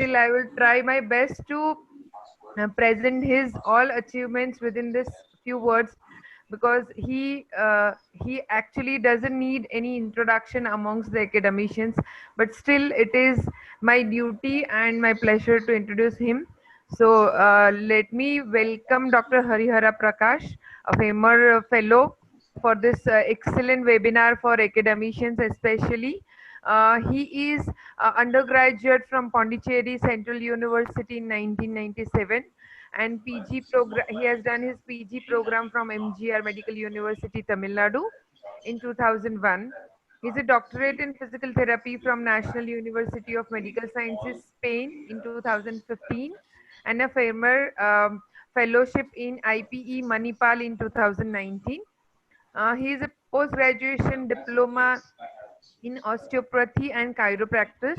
still I will try my best to present his all achievements within this few words, because he actually doesn't need any introduction amongst the academicians, but still it is my duty and my pleasure to introduce him. So let me welcome Dr. Harihara Prakash, a former fellow, for this excellent webinar for academicians especially. He is undergraduate from Pondicherry Central University in 1997, and PG program. He has done his PG program from MGR Medical University, Tamil Nadu, in 2001. He's a doctorate in physical therapy from National University of Medical Sciences, Spain, in 2015, and a former fellowship in IPE Manipal in 2019. He is a post-graduation diploma in osteopathy and chiropractic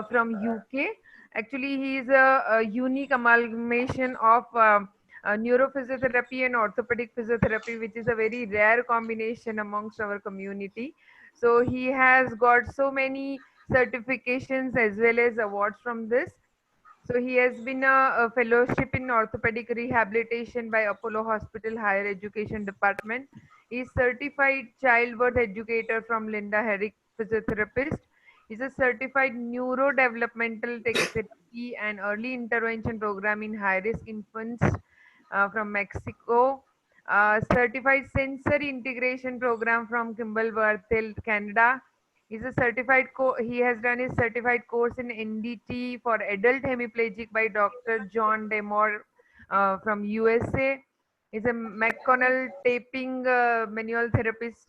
from UK. Actually, he is a unique amalgamation of neurophysiotherapy and orthopedic physiotherapy, which is a very rare combination amongst our community. So he has got so many certifications as well as awards from this. So he has been a fellowship in orthopedic rehabilitation by Apollo Hospital Higher Education Department. He is certified childbirth educator from Linda Herrick Physiotherapist. He's a certified neurodevelopmental therapy and early intervention program in high-risk infants from Mexico. Certified sensory integration program from Kimball Barthel, Canada. He has done his certified course in NDT for adult hemiplegic by Dr. John Demore from USA. He's a McConnell taping manual therapist,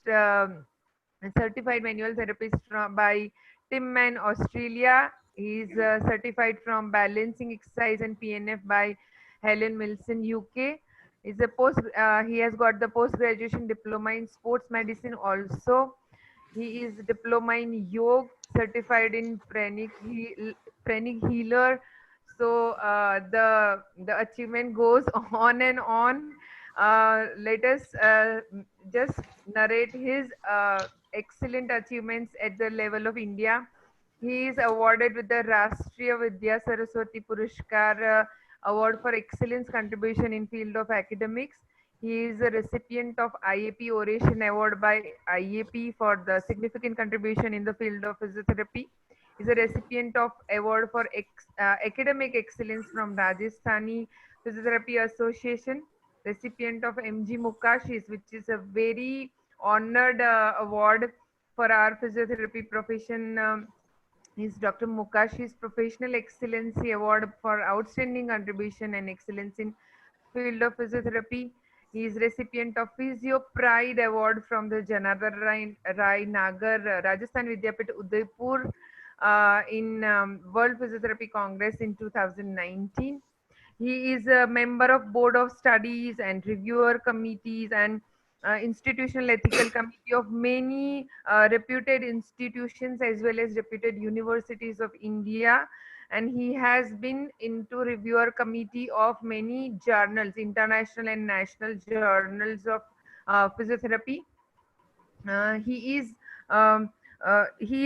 certified manual therapist by Tim Man, Australia. He's certified from balancing exercise and PNF by Helen Milson, UK. He has got the post graduation diploma in sports medicine also. He is diploma in yoga, certified in pranic healer. So the achievement goes on and on. Let us just narrate his excellent achievements at the level of India. He is awarded with the Rashtriya Vidya Saraswati Purushkar Award for Excellence Contribution in Field of Academics. He is a recipient of IAP Oration Award by IAP for the significant contribution in the field of physiotherapy. He is a recipient of Award for Academic Excellence from Rajasthani Physiotherapy Association. Recipient of MG Mukashis, which is a very honored award for our physiotherapy profession. Is Dr. Mukashi's Professional Excellency Award for Outstanding Contribution and Excellence in Field of Physiotherapy. He is recipient of Physio Pride Award from the Janardhan Rai Nagar Rajasthan Vidyapit Udaipur in World Physiotherapy Congress in 2019. He is a member of Board of Studies and Reviewer Committees and Institutional Ethical Committee of many reputed institutions as well as reputed universities of India. And he has been into reviewer committee of many journals, international and national journals of physiotherapy. He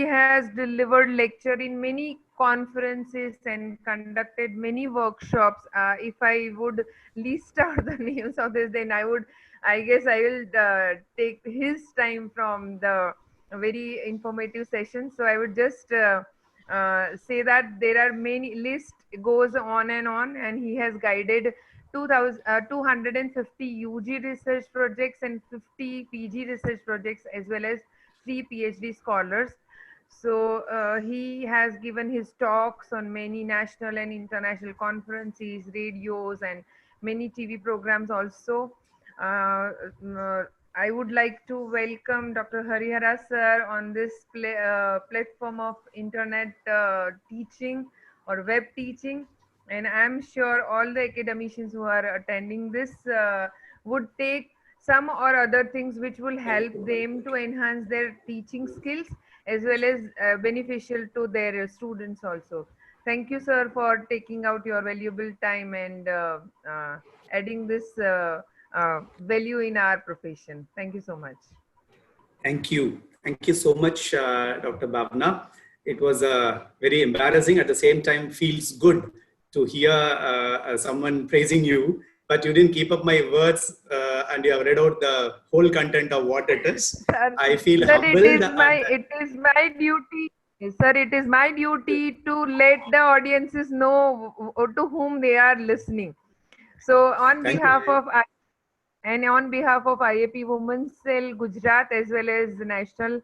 has delivered lecture in many conferences and conducted many workshops. If I would list out the names of this, then I guess I will take his time from the very informative session. So I would just say that there are many, list goes on, and he has guided 250 UG research projects and 50 PG research projects, as well as 3 PhD scholars. So he has given his talks on many national and international conferences, radios, and many TV programs also. I would like to welcome Dr. Harihara sir on this platform of internet teaching or web teaching. And I'm sure all the academicians who are attending this would take some or other things which will help them to enhance their teaching skills as well as beneficial to their students also. Thank you, sir, for taking out your valuable time and adding this value in our profession. Thank you so much. Thank you. Thank you so much, Dr. Bhavna. it was very embarrassing. At the same time, feels good to hear someone praising you, but you didn't keep up my words and you have read out the whole content of what it is. Sir, I feel sir, humbled. it is my duty. Sir, it is my duty to let the audiences know to whom they are listening. So, on Thank you. behalf of and on behalf of IAP Women's Cell Gujarat as well as the National,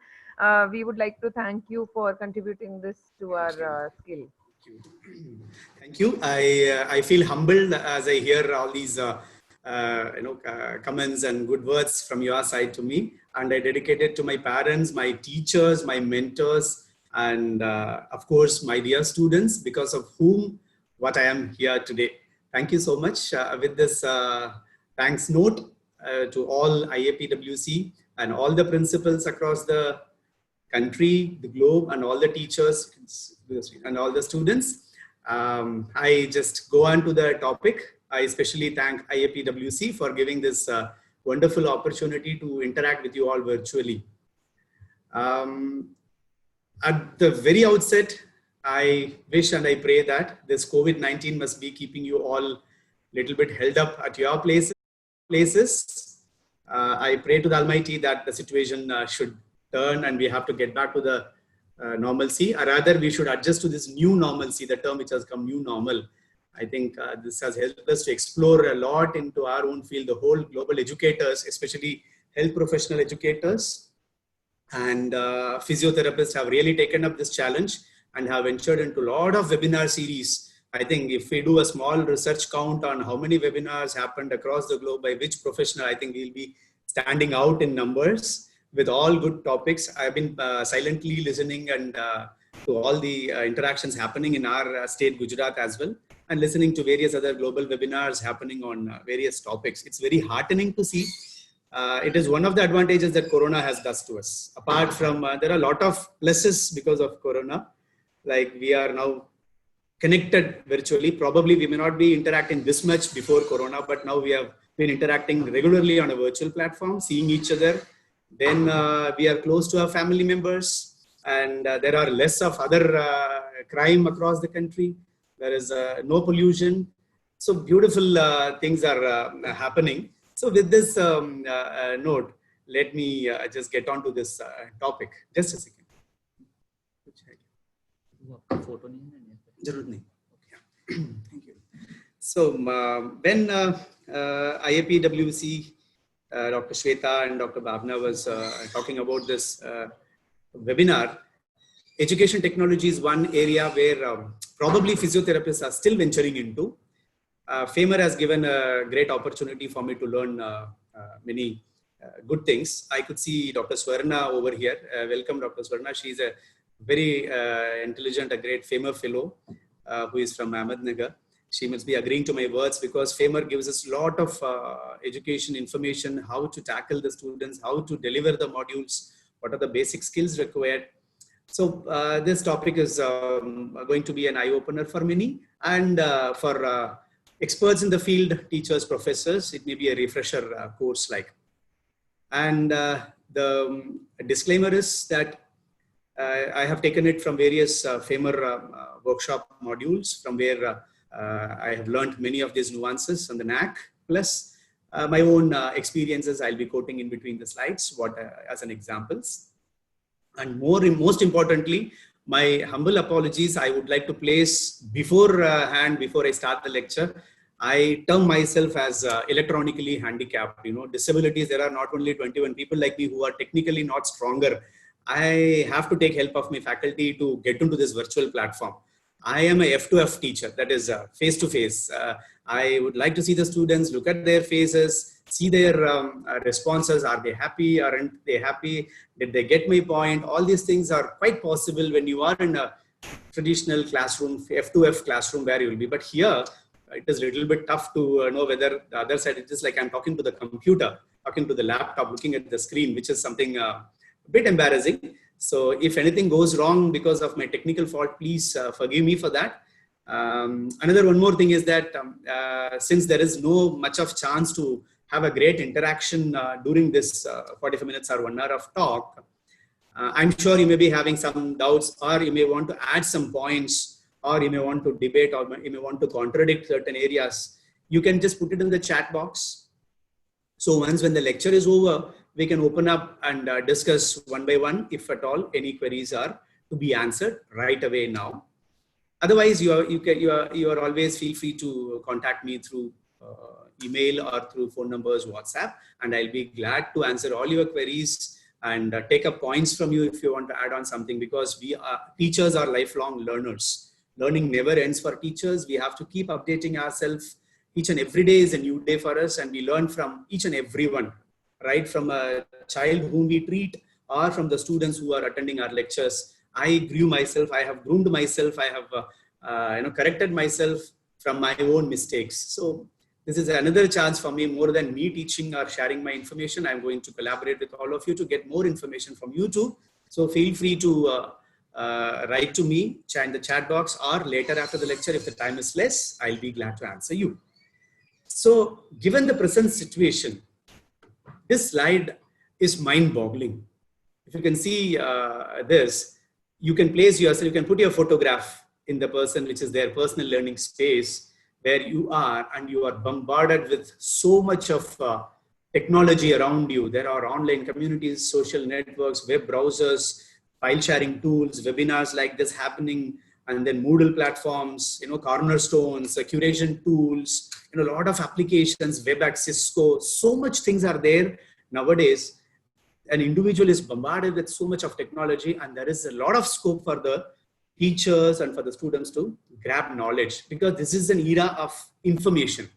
we would like to thank you for contributing this to our skill. Thank you. I feel humbled as I hear all these comments and good words from your side to me, and I dedicate it to my parents, my teachers, my mentors, and of course my dear students, because of whom what I am here today. Thank you so much. With this thanks note to all IAPWC and all the principals across the country, the globe, and all the teachers and all the students. I just go on to the topic. I especially thank IAPWC for giving this wonderful opportunity to interact with you all virtually. At the very outset, I wish and I pray that this COVID-19 must be keeping you all a little bit held up at your places. I pray to the Almighty that the situation should turn and we have to get back to the normalcy, or rather we should adjust to this new normalcy, the term which has come new normal. I think this has helped us to explore a lot into our own field, the whole global educators, especially health professional educators and physiotherapists have really taken up this challenge and have ventured into a lot of webinar series. I think if we do a small research count on how many webinars happened across the globe by which professional, I think we'll be standing out in numbers with all good topics. I've been silently listening and to all the interactions happening in our state, Gujarat as well, and listening to various other global webinars happening on various topics. It's very heartening to see. It is one of the advantages that Corona has done to us. Apart from, there are a lot of pluses because of Corona. Like we are now connected virtually. Probably we may not be interacting this much before Corona, but now we have been interacting regularly on a virtual platform, seeing each other. Then we are close to our family members, and there are less of other crime across the country. There is no pollution. So beautiful things are happening. So with this note, let me just get on to this topic. Just a second. Thank you. So when IAPWC, Dr. Shweta and Dr. Bhavna was talking about this webinar, education technology is one area where probably physiotherapists are still venturing into. FAMER has given a great opportunity for me to learn many good things. I could see Dr. Swarna over here. Welcome, Dr. Swarna. She's a very intelligent, a great FAMER fellow who is from Ahmednagar. She must be agreeing to my words because FAMER gives us a lot of education information, how to tackle the students, how to deliver the modules, what are the basic skills required. So this topic is going to be an eye-opener for many, and for experts in the field, teachers, professors, it may be a refresher course like. And the disclaimer is that I have taken it from various FAMER workshop modules from where I have learned many of these nuances on the NAC, plus my own experiences I'll be quoting in between the slides as an examples. And most importantly, my humble apologies I would like to place beforehand before I start the lecture. I term myself as electronically handicapped. You know, disabilities, there are not only 21 people like me who are technically not stronger. I have to take help of my faculty to get into this virtual platform. I am a F2F teacher, that is face-to-face. I would like to see the students, look at their faces, see their responses. Are they happy? Aren't they happy? Did they get my point? All these things are quite possible when you are in a traditional classroom, F2F classroom where you will be. But here, it is a little bit tough to know whether the other side, it is like I'm talking to the computer, talking to the laptop, looking at the screen, which is something a bit embarrassing. So if anything goes wrong because of my technical fault, please forgive me for that. Another one more thing is that since there is no much of chance to have a great interaction during this 45 minutes or 1 hour of talk, I'm sure you may be having some doubts, or you may want to add some points, or you may want to debate, or you may want to contradict certain areas. You can just put it in the chat box. So once when the lecture is over, we can open up and discuss one by one, if at all any queries are to be answered right away now. Otherwise, you are always feel free to contact me through email or through phone numbers, WhatsApp, and I'll be glad to answer all your queries and take up points from you if you want to add on something, because teachers are lifelong learners. Learning never ends for teachers. We have to keep updating ourselves. Each and every day is a new day for us, and we learn from each and everyone, right? From a child whom we treat, or from the students who are attending our lectures. I grew myself, I have groomed myself, I have corrected myself from my own mistakes. So this is another chance for me. More than me teaching or sharing my information, I'm going to collaborate with all of you to get more information from you too. So feel free to write to me in the chat box, or later after the lecture, if the time is less, I'll be glad to answer you. So given the present situation, this slide is mind-boggling. If you can see this, you can place yourself, you can put your photograph in the person, which is their personal learning space, where you are, and you are bombarded with so much of technology around you. There are online communities, social networks, web browsers, file sharing tools, webinars like this happening, and then Moodle platforms, cornerstones, curation tools, a lot of applications, WebEx, Cisco, so much things are there nowadays. An individual is bombarded with so much of technology, and there is a lot of scope for the teachers and for the students to grab knowledge, because this is an era of information.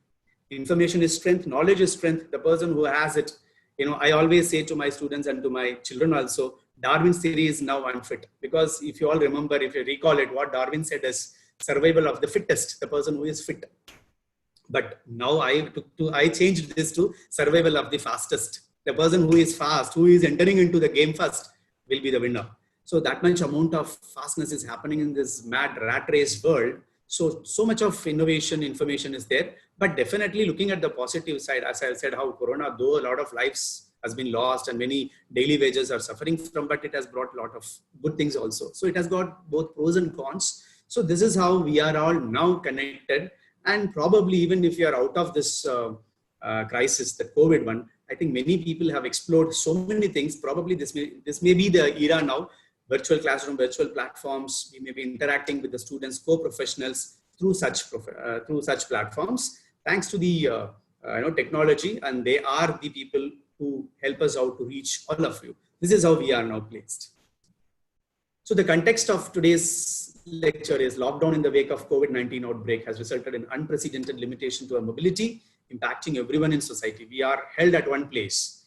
Information is strength, knowledge is strength. The person who has it, I always say to my students and to my children also, Darwin's theory is now unfit, because if you all remember, if you recall it, what Darwin said is survival of the fittest, the person who is fit. But now I changed this to survival of the fastest. The person who is fast, who is entering into the game first, will be the winner. So that much amount of fastness is happening in this mad rat race world. So much of innovation, information is there. But definitely looking at the positive side, as I said, how Corona, though a lot of lives has been lost and many daily wages are suffering from, but it has brought a lot of good things also. So it has got both pros and cons. So this is how we are all now connected. And probably even if you are out of this crisis, the COVID one, I think many people have explored so many things. Probably this may be the era now. Virtual classroom, virtual platforms. We may be interacting with the students, co-professionals through such platforms. Thanks to the technology, and they are the people who help us out to reach all of you. This is how we are now placed. So the context of today's lecture is lockdown in the wake of COVID-19 outbreak has resulted in unprecedented limitation to our mobility, impacting everyone in society. We are held at one place.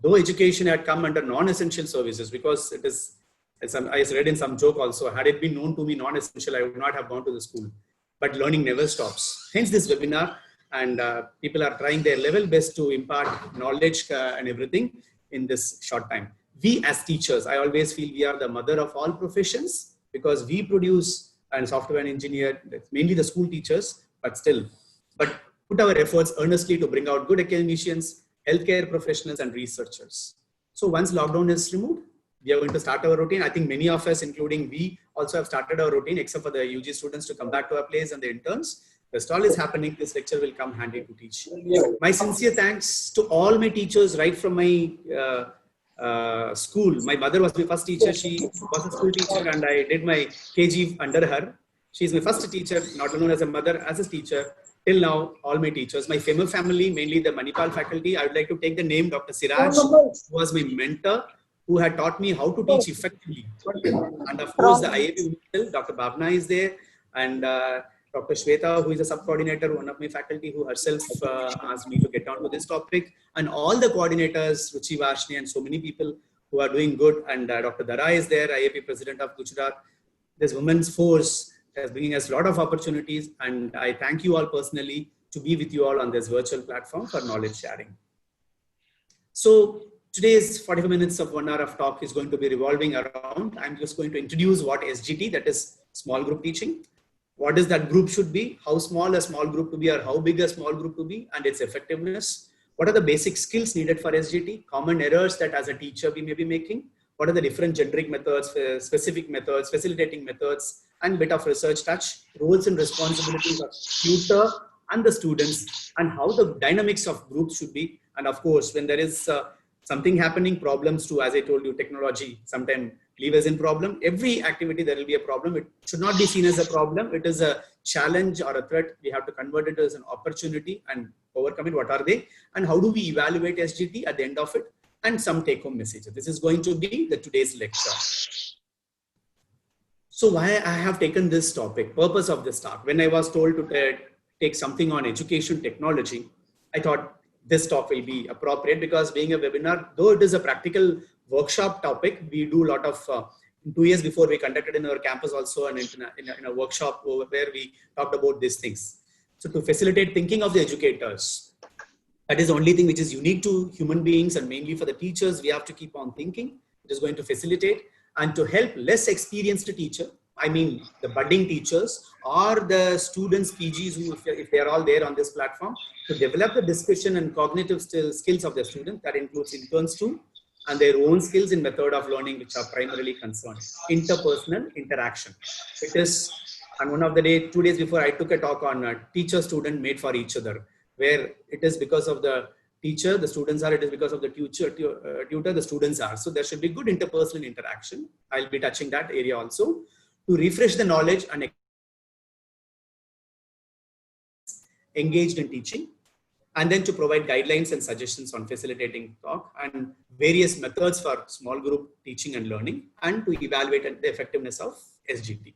Though education had come under non-essential services, because it is, as I read in some joke also, had it been known to me non-essential, I would not have gone to the school. But learning never stops. Hence this webinar, and people are trying their level best to impart knowledge and everything in this short time. We as teachers, I always feel we are the mother of all professions, because we produce, and software and engineer, mainly the school teachers, but put our efforts earnestly to bring out good academicians, healthcare professionals, and researchers. So once lockdown is removed, we are going to start our routine. I think many of us, including we, also have started our routine, except for the UG students to come back to our place and the interns. The stall is happening. This lecture will come handy to teach. My sincere thanks to all my teachers, right from my school. My mother was my first teacher. She was a school teacher, and I did my KG under her. She is my first teacher, not known as a mother, as a teacher. Till now, all my teachers, my family, mainly the Manipal faculty. I would like to take the name Dr. Siraj, who was my mentor, who had taught me how to teach effectively. And of course, the IAP, Dr. Bhavna is there, and Dr. Shweta, who is a sub-coordinator, one of my faculty, who herself asked me to get down to this topic, and all the coordinators, Ruchi Vashni, and so many people who are doing good. And Dr. Dara is there, IAP president of Gujarat. This women's force is bringing us a lot of opportunities, and I thank you all personally to be with you all on this virtual platform for knowledge sharing. So today's 45 minutes of 1 hour of talk is going to be revolving around, I'm just going to introduce what SGT, that is small group teaching. What is that group should be, how small a small group to be, or how big a small group to be, and its effectiveness. What are the basic skills needed for SGT, common errors that as a teacher we may be making, what are the different generic methods, specific methods, facilitating methods, and bit of research touch, roles and responsibilities of tutor and the students, and how the dynamics of groups should be. And of course, when there is something happening, problems too, as I told you, technology sometimes leave us in problem. Every activity there will be a problem. It should not be seen as a problem. It is a challenge or a threat. We have to convert it as an opportunity and overcome it. What are they? And how do we evaluate SGT at the end of it? And some take-home messages. This is going to be the today's lecture. So why I have taken this topic, purpose of this talk. When I was told to take something on education technology, I thought this talk will be appropriate, because being a webinar, though it is a practical workshop topic, we do a lot of, 2 years before we conducted in our campus also in a workshop over where we talked about these things. So to facilitate thinking of the educators, that is the only thing which is unique to human beings, and mainly for the teachers, we have to keep on thinking. It is going to facilitate and to help less experienced teacher. I mean, the budding teachers or the students, PGs, who, if they are all there on this platform, to develop the discussion and cognitive skills of the student. That includes interns too, and their own skills in method of learning, which are primarily concerned. Interpersonal interaction. It is, and one of the day, 2 days before, I took a talk on teacher-student made for each other, where it is because of the teacher, the students are, it is because of the tutor, the students are. So there should be good interpersonal interaction. I'll be touching that area also. To refresh the knowledge and engaged in teaching, and then to provide guidelines and suggestions on facilitating talk and various methods for small group teaching and learning, and to evaluate the effectiveness of SGT.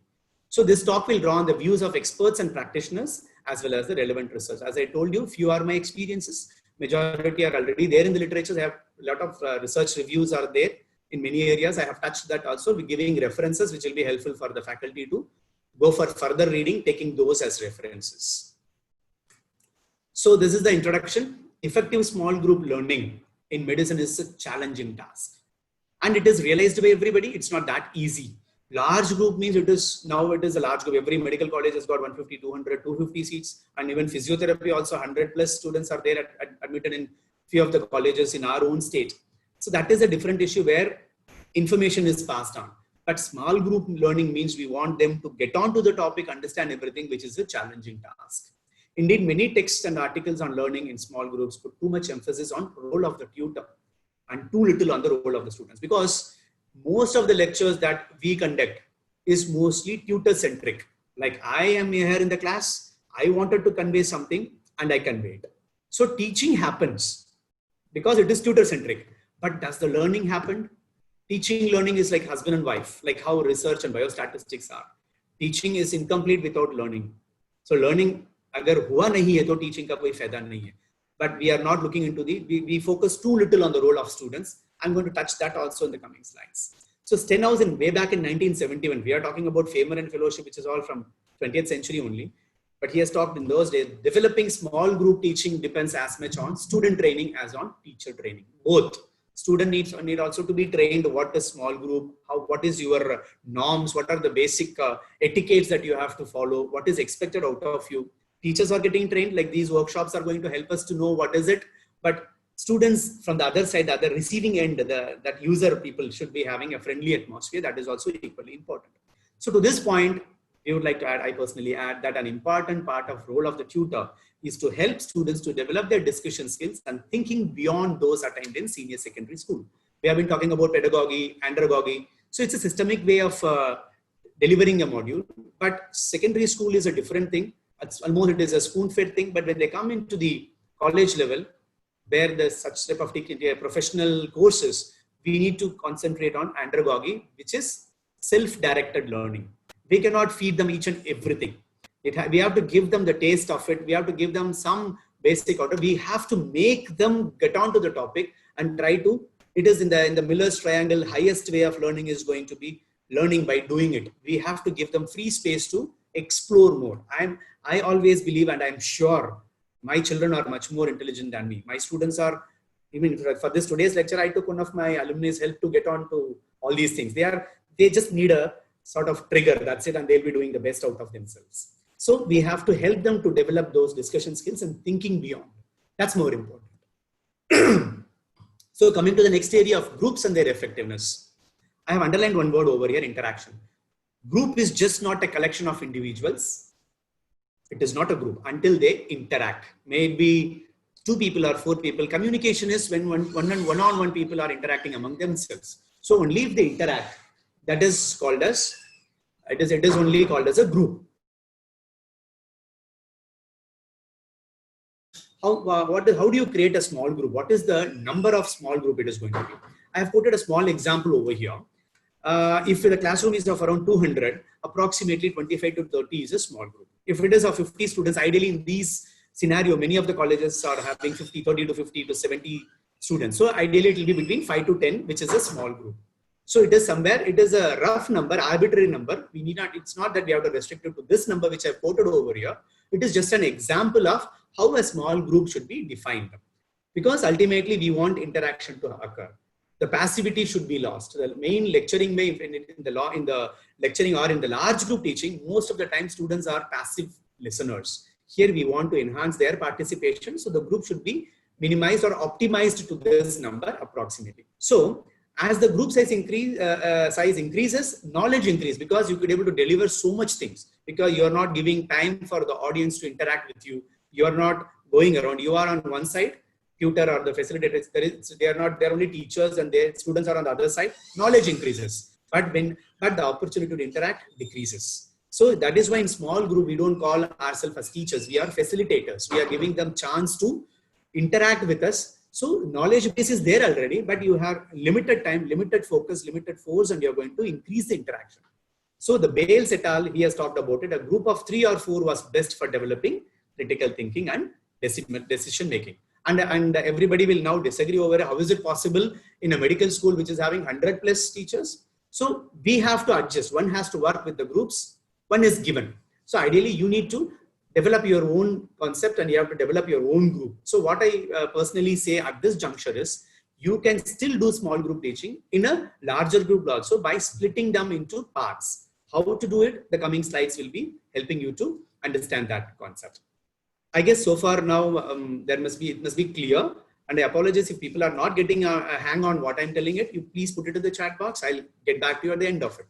So this talk will draw on the views of experts and practitioners as well as the relevant research. As I told you, few are my experiences. Majority are already there in the literature. I have a lot of research reviews are there in many areas. I have touched that also. We're giving references which will be helpful for the faculty to go for further reading, taking those as references. So this is the introduction. Effective small group learning in medicine is a challenging task. And it is realized by everybody. It's not that easy. Large group means it is a large group. Every medical college has got 150, 200, 250 seats. And even physiotherapy also 100 plus students are there admitted in few of the colleges in our own state. So that is a different issue where information is passed on. But small group learning means we want them to get onto the topic, understand everything, which is a challenging task. Indeed, many texts and articles on learning in small groups put too much emphasis on role of the tutor and too little on the role of the students, because most of the lectures that we conduct is mostly tutor centric. Like I am here in the class, I wanted to convey something and I convey it. So teaching happens because it is tutor centric, but does the learning happen? Teaching learning is like husband and wife, like how research and biostatistics are. Teaching is incomplete without learning. So learning agar hua nahi hai to teaching ka koi fayda nahi hai. But we are not looking into we focus too little on the role of students. I'm going to touch that also in the coming slides. So Stenhausen, way back in 1971, we are talking about Famer and Fellowship, which is all from 20th century only. But he has talked in those days, developing small group teaching depends as much on student training as on teacher training. Both. Student need also to be trained. What is small group? What is your norms? What are the basic etiquettes that you have to follow? What is expected out of you? Teachers are getting trained, like these workshops are going to help us to know what is it. But students from the other side, the other receiving end, that user people should be having a friendly atmosphere. That is also equally important. So to this point, we would like to add, I personally add that an important part of role of the tutor is to help students to develop their discussion skills and thinking beyond those attained in senior secondary school. We have been talking about pedagogy, andragogy. So it's a systemic way of delivering a module, but secondary school is a different thing. It is a spoon-fed thing, but when they come into the college level, where there's such type of professional courses, we need to concentrate on andragogy, which is self-directed learning. We cannot feed them each and everything. We have to give them the taste of it. We have to give them some basic order. We have to make them get onto the topic and try to, it is in the Miller's triangle, highest way of learning is going to be learning by doing it. We have to give them free space to explore more. I always believe, and I'm sure my children are much more intelligent than me. My students are, even for this today's lecture, I took one of my alumni's help to get on to all these things. They just need a sort of trigger, that's it, and they'll be doing the best out of themselves. So we have to help them to develop those discussion skills and thinking beyond. That's more important. So coming to the next area of groups and their effectiveness. I have underlined one word over here, interaction. Group is just not a collection of individuals. It is not a group until they interact. Maybe 2 people or 4 people. Communication is when one-on-one people are interacting among themselves. So only if they interact, that is called as, it is only called as a group. How do you create a small group? What is the number of small group it is going to be? I have quoted a small example over here. If the classroom is of around 200, approximately 25 to 30 is a small group. If it is of 50 students, ideally in these scenario, many of the colleges are having 30 to 50 to 70 students. So ideally it will be between 5 to 10, which is a small group. So it is somewhere, it is a rough number, arbitrary number. We need not, it's not that we have to restrict it to this number, which I've quoted over here. It is just an example of how a small group should be defined. Because ultimately we want interaction to occur. The passivity should be lost. The main lecturing way in the lecturing or in the large group teaching, most of the time students are passive listeners. Here we want to enhance their participation. So the group should be minimized or optimized to this number approximately. So as the group size increases, knowledge increases, because you could be able to deliver so much things, because you're not giving time for the audience to interact with you. You're not going around. You are on one side, tutor or the facilitators, they're only teachers, and their students are on the other side. Knowledge increases, but the opportunity to interact decreases. So that is why in small group, we don't call ourselves as teachers. We are facilitators. We are giving them chance to interact with us. So knowledge base is there already, but you have limited time, limited focus, limited force, and you're going to increase the interaction. So the Bales et al., he has talked about it. A group of 3 or 4 was best for developing critical thinking and decision making. And everybody will now disagree over how is it possible in a medical school which is having 100 plus teachers. So we have to adjust. One has to work with the groups. One is given. So ideally you need to develop your own concept and you have to develop your own group. So what I personally say at this juncture is you can still do small group teaching in a larger group also by splitting them into parts. How to do it? The coming slides will be helping you to understand that concept. I guess so far now it must be clear, and I apologize if people are not getting a hang on what I'm telling it. You please put it in the chat box. I'll get back to you at the end of it.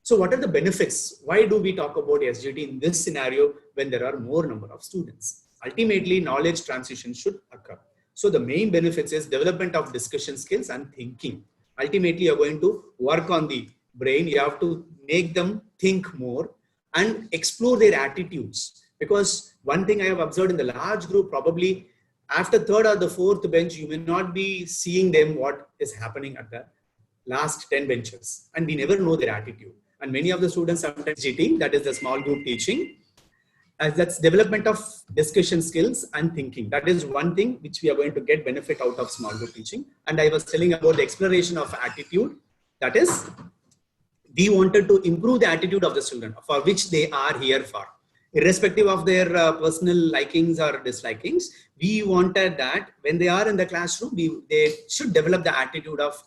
So what are the benefits? Why do we talk about SGT in this scenario when there are more number of students? Ultimately, knowledge transition should occur. So the main benefits is development of discussion skills and thinking. Ultimately, you're going to work on the brain. You have to make them think more and explore their attitudes. Because one thing I have observed in the large group, probably after 3rd or the 4th bench, you may not be seeing them what is happening at the last 10 benches. And we never know their attitude. And many of the students sometimes GT, that is the small group teaching, that's development of discussion skills and thinking. That is one thing which we are going to get benefit out of small group teaching. And I was telling about the exploration of attitude. That is, we wanted to improve the attitude of the student for which they are here for. Irrespective of their personal likings or dislikings, we wanted that when they are in the classroom, they should develop the attitude of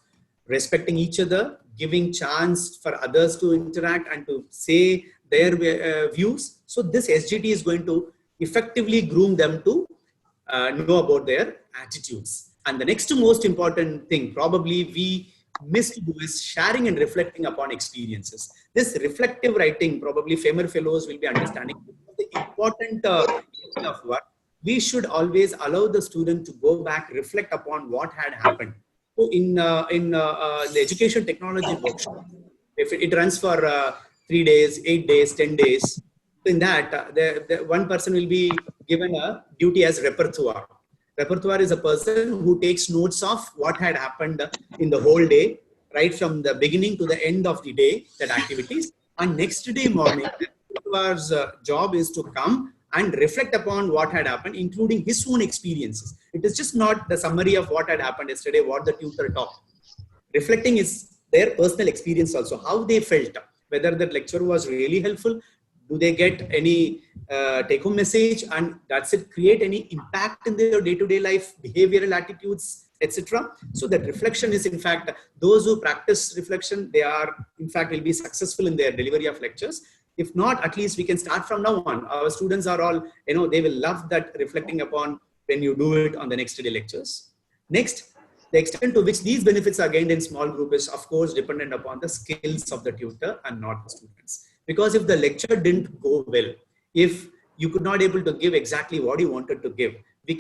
respecting each other, giving chance for others to interact and to say their views. So this SGT is going to effectively groom them to know about their attitudes. And the next most important thing probably we miss to do is sharing and reflecting upon experiences. This reflective writing, probably FAMER fellows will be understanding the important of work. We should always allow the student to go back, reflect upon what had happened. So in the education technology workshop, if it runs for 3 days, 8 days, 10 days, in that the one person will be given a duty as repertoire. Repertoire is a person who takes notes of what had happened in the whole day, right from the beginning to the end of the day, that activities. And next day morning, the repertoire's job is to come and reflect upon what had happened, including his own experiences. It is just not the summary of what had happened yesterday, what the tutor taught. Reflecting is their personal experience also, how they felt, whether the lecture was really helpful, do they get any take-home message, and that's it, create any impact in their day-to-day life, behavioral attitudes, etc. So that reflection is, in fact, those who practice reflection, they are, in fact, will be successful in their delivery of lectures. If not, at least we can start from now on. Our students are all, they will love that reflecting upon when you do it on the next day lectures. Next, The extent to which these benefits are gained in small group is of course dependent upon the skills of the tutor and not the students. Because if the lecture didn't go well, if you could not able to give exactly what you wanted to give, we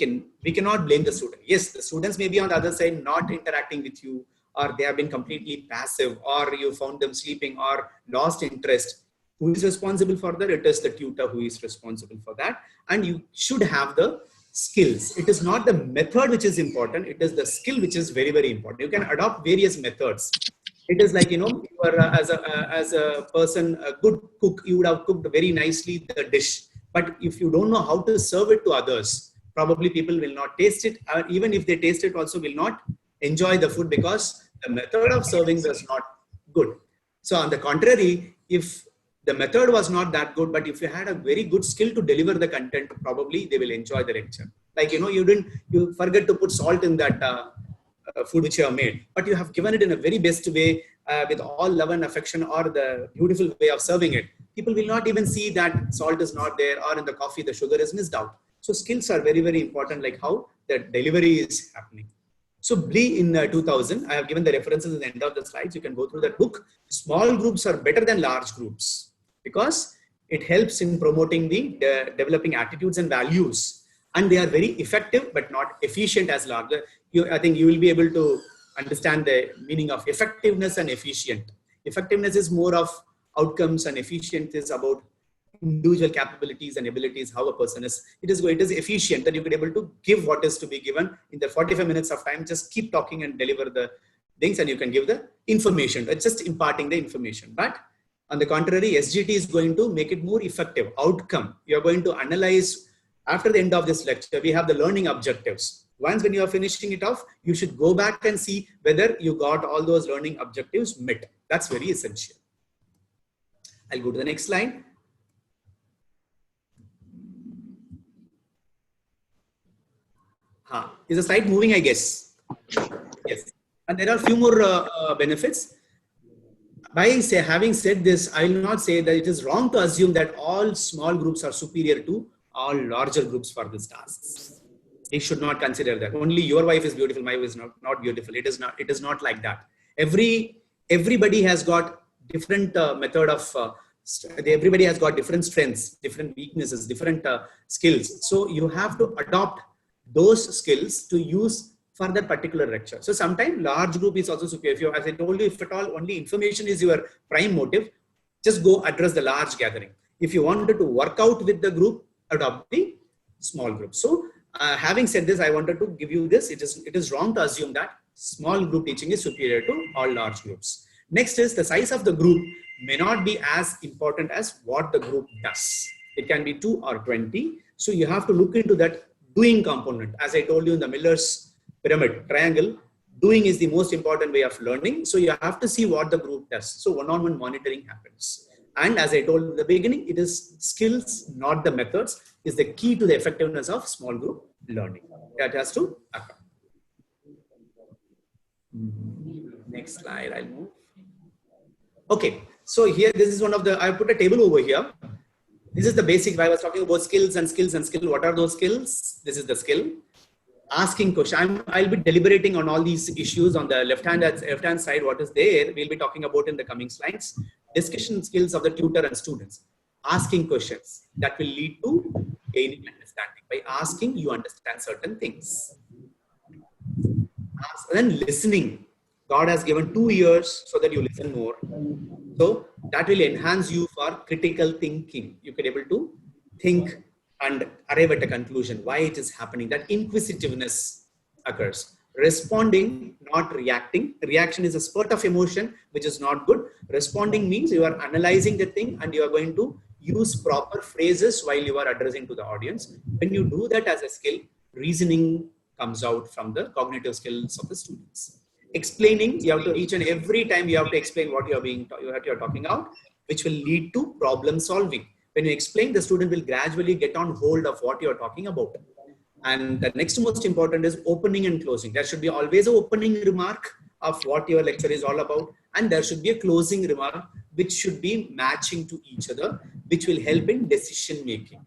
cannot blame the student. Yes, the students may be on the other side not interacting with you, or they have been completely passive, or you found them sleeping or lost interest. Who is responsible for that? It is the tutor who is responsible for that. And you should have the skills. It is not the method which is important. It is the skill which is very, very important. You can adopt various methods. It is like, you are as a person, a good cook, you would have cooked very nicely the dish. But if you don't know how to serve it to others, probably people will not taste it. Or even if they taste it, also will not enjoy the food because the method of serving was not good. So on the contrary, if the method was not that good, but if you had a very good skill to deliver the content, probably they will enjoy the lecture. Like, you forget to put salt in that food which you have made, but you have given it in a very best way with all love and affection, or the beautiful way of serving it. People will not even see that salt is not there, or in the coffee, the sugar is missed out. So skills are very, very important, like how the delivery is happening. So Blee in 2000, I have given the references at the end of the slides. You can go through that book. Small groups are better than large groups because it helps in promoting the developing attitudes and values. And they are very effective, but not efficient as large. I think you will be able to understand the meaning of effectiveness and efficient. Effectiveness is more of outcomes, and efficient is about individual capabilities and abilities, how a person is. It is efficient that you could able to give what is to be given in the 45 minutes of time. Just keep talking and deliver the things, and you can give the information. It's just imparting the information. But on the contrary, SGT is going to make it more effective. Outcome. You are going to analyze after the end of this lecture. We have the learning objectives. Once when you are finishing it off, you should go back and see whether you got all those learning objectives met. That's very essential. I'll go to the next slide. Is the slide moving, I guess? Yes. And there are a few more benefits. By having said this, I will not say that it is wrong to assume that all small groups are superior to all larger groups for these tasks. You should not consider that. Only your wife is beautiful, my wife is not beautiful. It is not like that. Everybody has got different method of, everybody has got different strengths, different weaknesses, different skills. So you have to adopt those skills to use for that particular lecture. So sometimes large group is also superior. If you, as I told you, if at all only information is your prime motive, just go address the large gathering. If you wanted to work out with the group, adopt the small group. So having said this, I wanted to give you this. It is wrong to assume that small group teaching is superior to all large groups. Next is the size of the group may not be as important as what the group does. It can be 2 or 20. So you have to look into that doing component. As I told you in the Miller's pyramid triangle, doing is the most important way of learning. So you have to see what the group does. So one-on-one monitoring happens. And as I told in the beginning, it is skills, not the methods, is the key to the effectiveness of small group learning. That has to occur. Next slide, I'll move. Okay, so here, this is one of the, I put a table over here. This is the basic. I was talking about skills and skills and skill. What are those skills? This is the skill. Asking question. I'll be deliberating on all these issues on the left-hand side. What is there? We'll be talking about in the coming slides. Discussion skills of the tutor and students. Asking questions that will lead to gaining understanding. By asking, you understand certain things. Then listening. God has given 2 ears so that you listen more. So that will enhance you for critical thinking. You can be able to think and arrive at a conclusion why it is happening. That inquisitiveness occurs. Responding, not reacting. Reaction is a spurt of emotion, which is not good. Responding means you are analyzing the thing and you are going to use proper phrases while you are addressing to the audience. When you do that as a skill, reasoning comes out from the cognitive skills of the students. Explaining, you have to each and every time you have to explain what you are talking about, which will lead to problem solving. When you explain, the student will gradually get on hold of what you are talking about. And the next most important is opening and closing. There should be always an opening remark of what your lecture is all about. And there should be a closing remark, which should be matching to each other, which will help in decision making.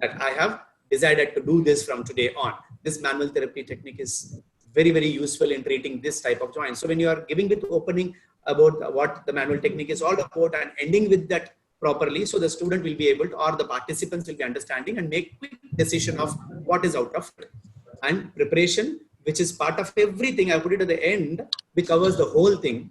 That I have decided to do this from today on. This manual therapy technique is very, very useful in treating this type of joint. So when you are giving it opening about what the manual technique is all about and ending with that properly, so the student will be able to, or the participants will be understanding and make quick decision of what is out of it. And preparation, which is part of everything, I put it at the end, which covers the whole thing.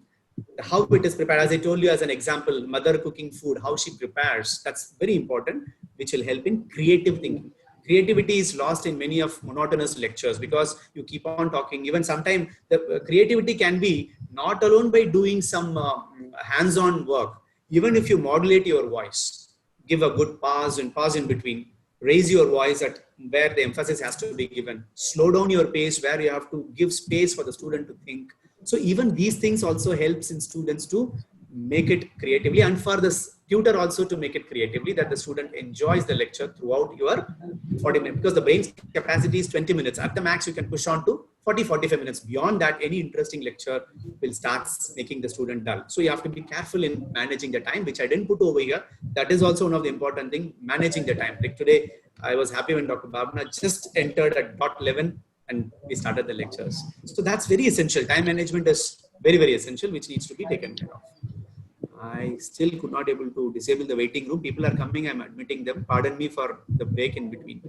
How it is prepared, as I told you as an example, mother cooking food, how she prepares, that's very important, which will help in creative thinking. Creativity is lost in many of monotonous lectures because you keep on talking. Even sometimes the creativity can be not alone by doing some hands-on work. Even if you modulate your voice, give a good pause and pause in between, raise your voice at where the emphasis has to be given, slow down your pace where you have to give space for the student to think. So even these things also helps in students to make it creatively, and for the tutor also to make it creatively, that the student enjoys the lecture throughout your 40 minutes, because the brain's capacity is 20 minutes. At the max, you can push on to 40-45 minutes. Beyond that, any interesting lecture will start making the student dull. So you have to be careful in managing the time, which I didn't put over here. That is also one of the important things, managing the time. Like today, I was happy when Dr. Bhavna just entered at dot 11 and we started the lectures. So that's very essential. Time management is very, very essential, which needs to be taken care of. I still could not able to disable the waiting room. People are coming, I'm admitting them. Pardon me for the break in between.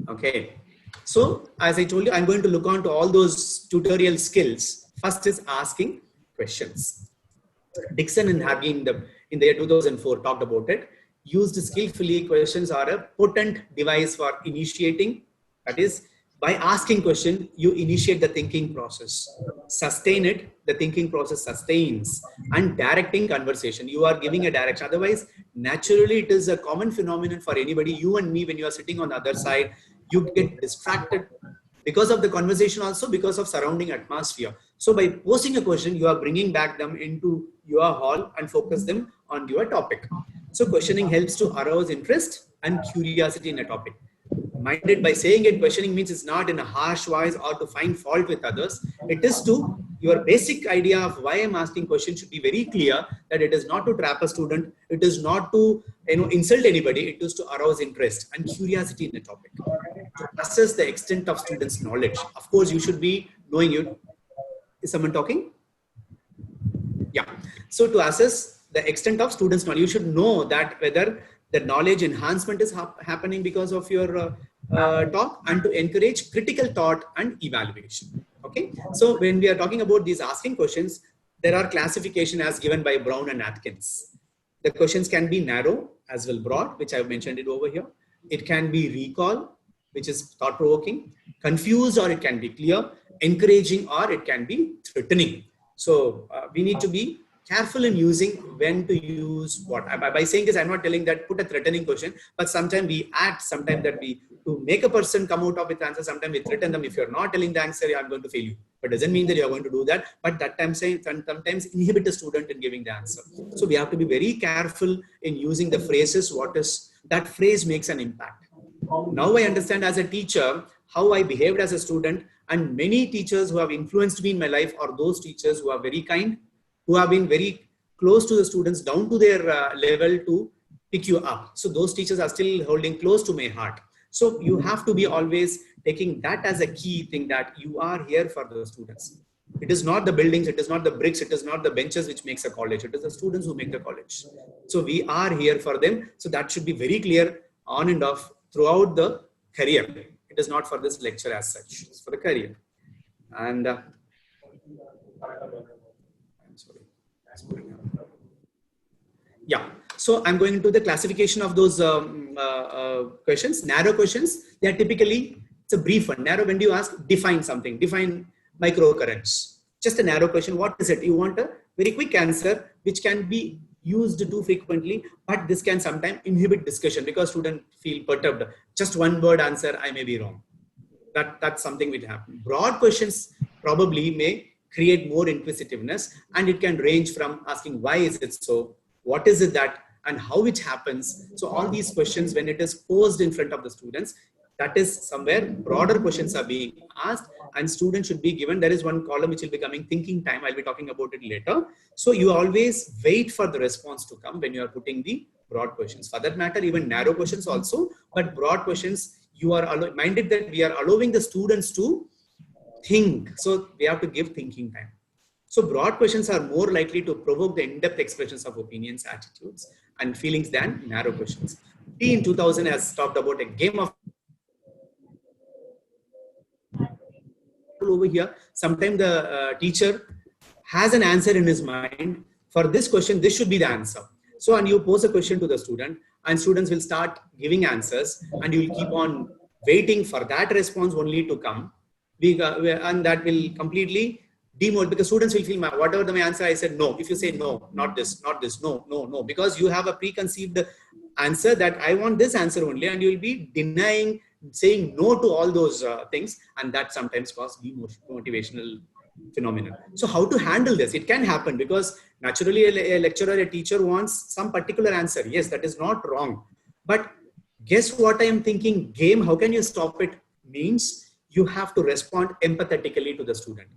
Okay. So as I told you, I'm going to look on to all those tutorial skills. First is asking questions. Dixon and Hargey in the year 2004 talked about it. Used skillfully, questions are a potent device for initiating. That is, by asking question, you initiate the thinking process. Sustain it, the thinking process sustains. And directing conversation, you are giving a direction. Otherwise, naturally, it is a common phenomenon for anybody, you and me, when you are sitting on the other side, you get distracted because of the conversation, also because of surrounding atmosphere. So by posing a question, you are bringing back them into your hall and focus them on your topic. So questioning helps to arouse interest and curiosity in a topic. Minded by saying it, questioning means it's not in a harsh voice or to find fault with others. It is to, your basic idea of why I'm asking questions should be very clear, that it is not to trap a student. It is not to insult anybody. It is to arouse interest and curiosity in the topic. To assess the extent of students' knowledge. Of course, you should be knowing it. Is someone talking? Yeah. So to assess the extent of students' knowledge, you should know that whether the knowledge enhancement is happening because of your talk, and to encourage critical thought and evaluation. Okay. So when we are talking about these asking questions, there are classification as given by Brown and Atkins. The questions can be narrow as well broad, which I've mentioned it over here. It can be recall, which is thought-provoking, confused, or it can be clear, encouraging, or it can be threatening. So we need to be careful in using when to use what. By saying this, I'm not telling that put a threatening question, but sometimes we act, sometimes that we, to make a person come out of with answer, sometimes we threaten them. If you're not telling the answer, I'm going to fail you. But doesn't mean that you're going to do that. But that time saying sometimes inhibit a student in giving the answer. So we have to be very careful in using the phrases. What is that phrase makes an impact. Now I understand as a teacher how I behaved as a student, and many teachers who have influenced me in my life are those teachers who are very kind, who have been very close to the students down to their level to pick you up. So those teachers are still holding close to my heart. So you have to be always taking that as a key thing, that you are here for the students. It is not the buildings, it is not the bricks, it is not the benches which makes a college. It is the students who make the college. So we are here for them. So that should be very clear on and off throughout the career. It is not for this lecture as such, it's for the career. And I'm sorry. Yeah. So I'm going into the classification of those questions. Narrow questions, they are typically, it's a brief one. Narrow, when do you ask, define something, define microcurrents. Just a narrow question. What is it? You want a very quick answer, which can be used too frequently, but this can sometimes inhibit discussion because students feel perturbed. Just one word answer, I may be wrong. That's something which happens. Broad questions probably may create more inquisitiveness, and it can range from asking why is it so, what is it that, and how it happens. So all these questions, when it is posed in front of the students, that is somewhere broader questions are being asked, and students should be given. There is one column which will be coming, thinking time. I'll be talking about it later. So you always wait for the response to come when you are putting the broad questions. For that matter, even narrow questions also, but broad questions, you are minded that we are allowing the students to think. So we have to give thinking time. So broad questions are more likely to provoke the in-depth expressions of opinions, attitudes, and feelings than narrow questions. T in 2000 has talked about a game of over here. Sometimes the teacher has an answer in his mind. For this question, this should be the answer. So, and you pose a question to the student, and students will start giving answers, and you will keep on waiting for that response only to come. And that will completely demotivate, because students will feel whatever my answer I said no. If you say no, not this, no, because you have a preconceived answer that I want this answer only, and you will be denying, saying no to all those things, and that sometimes causes demotivational phenomenon. So how to handle this? It can happen because naturally a lecturer, a teacher wants some particular answer. Yes, that is not wrong. But guess what I am thinking? Game, how can you stop it? Means you have to respond empathetically to the student.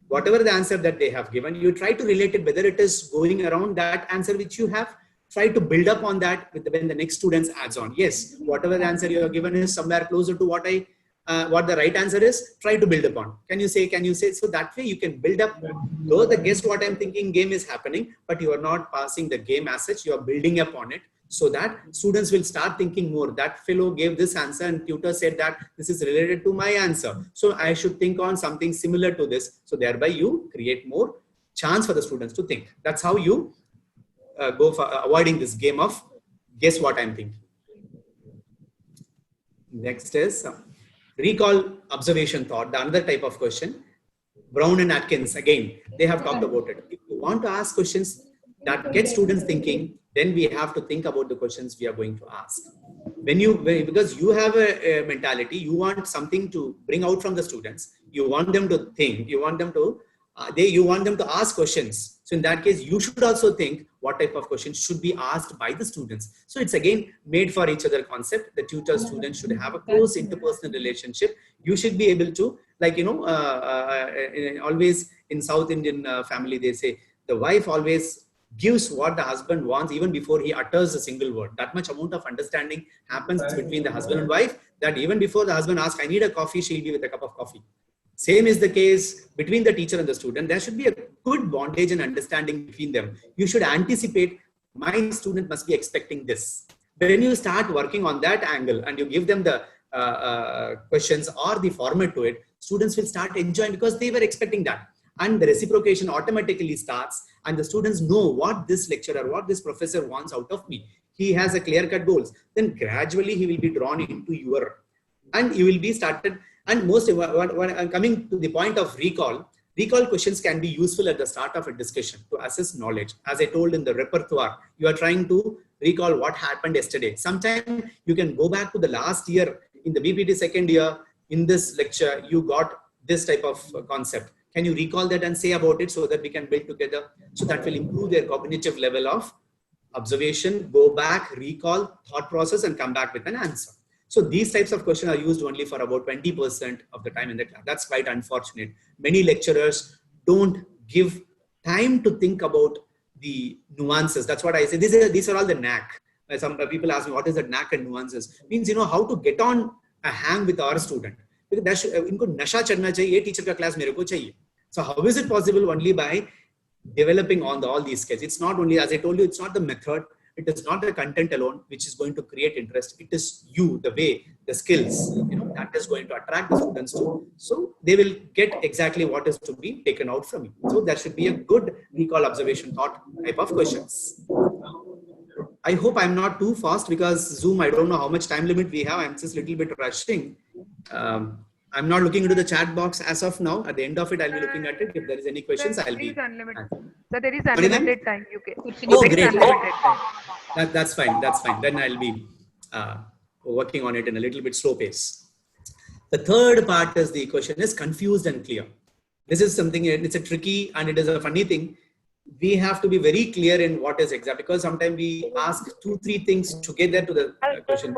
Whatever the answer that they have given, you try to relate it, whether it is going around that answer which you have, try to build up on that when the next students adds on. Yes, whatever the answer you have given is somewhere closer to what the right answer is, try to build upon. Can you say? So that way you can build up. Though the guess what I'm thinking game is happening, but you are not passing the game as such, you are building up on it, so that students will start thinking more. That fellow gave this answer and tutor said that this is related to my answer, so I should think on something similar to this. So thereby you create more chance for the students to think. That's how you go for avoiding this game of guess what I'm thinking. Next is recall, observation, thought, the another type of question. Brown and Atkins, again, they have talked about it. If you want to ask questions that get students thinking, then we have to think about the questions we are going to ask. Because you have a mentality, you want something to bring out from the students, you want them to think, you want them to ask questions. So in that case, you should also think what type of questions should be asked by the students. So it's again made for each other concept. The tutor student should have a close interpersonal relationship. You should be able to, like, always in South Indian family, they say the wife always gives what the husband wants even before he utters a single word. That much amount of understanding happens between the husband and wife, that even before the husband asks, I need a coffee, she'll be with a cup of coffee. Same is the case between the teacher and the student. There should be a good bondage and understanding between them. You should anticipate, my student must be expecting this. When you start working on that angle and you give them the questions or the format to it, students will start enjoying because they were expecting that. And the reciprocation automatically starts, and the students know what this lecturer, what this professor wants out of me. He has a clear-cut goals. Then gradually he will be drawn into your, and you will be started. And most, when I'm coming to the point of recall questions can be useful at the start of a discussion to assess knowledge. As I told in the repertoire, you are trying to recall what happened yesterday. Sometimes you can go back to the last year in the BPT second year. In this lecture, you got this type of concept. Can you recall that and say about it so that we can build together? So that will improve their cognitive level of observation, go back, recall, thought process, and come back with an answer. So these types of questions are used only for about 20% of the time in the class. That's quite unfortunate. Many lecturers don't give time to think about the nuances. That's what I say. These are all the knack. Some people ask me, what is the knack and nuances? Means, how to get on a hang with our student. Because इनको नशा चढ़ना चाहिए, ये teacher का class मेरे को चाहिए. So how is it possible? Only by developing on all these skills. It's not only, as I told you, it's not the method. It is not the content alone which is going to create interest. It is you, the way, the skills, that is going to attract the students to. So they will get exactly what is to be taken out from you. So there should be a good recall, observation, thought type of questions. I hope I'm not too fast because Zoom, I don't know how much time limit we have. I'm just a little bit rushing. I'm not looking into the chat box as of now. At the end of it, I'll be looking at it. If there is any questions, I'll be. So there is unlimited time. You can. Oh, great. That's fine. That's fine. Then I'll be working on it in a little bit slow pace. The third part is the question is confused and clear. This is something, it's a tricky and it is a funny thing. We have to be very clear in what is exact, because sometimes we ask 2-3 things together to the question.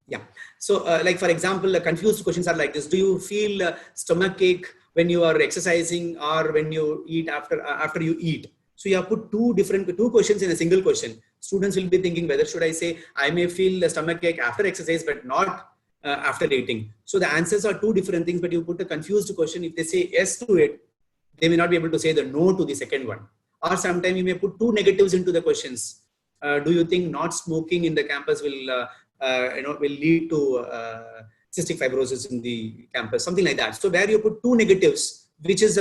Yeah. So like, for example, confused questions are like this. Do you feel stomach ache when you are exercising or when you eat after you eat? So you have put two questions in a single question. students will be thinking, whether should I say, I may feel a stomach ache after exercise, but not after eating. So the answers are two different things, but you put a confused question. If they say yes to it, they may not be able to say the no to the second one. Or sometimes you may put two negatives into the questions. Do you think not smoking in the campus will lead to cystic fibrosis in the campus? Something like that. So where you put two negatives, which is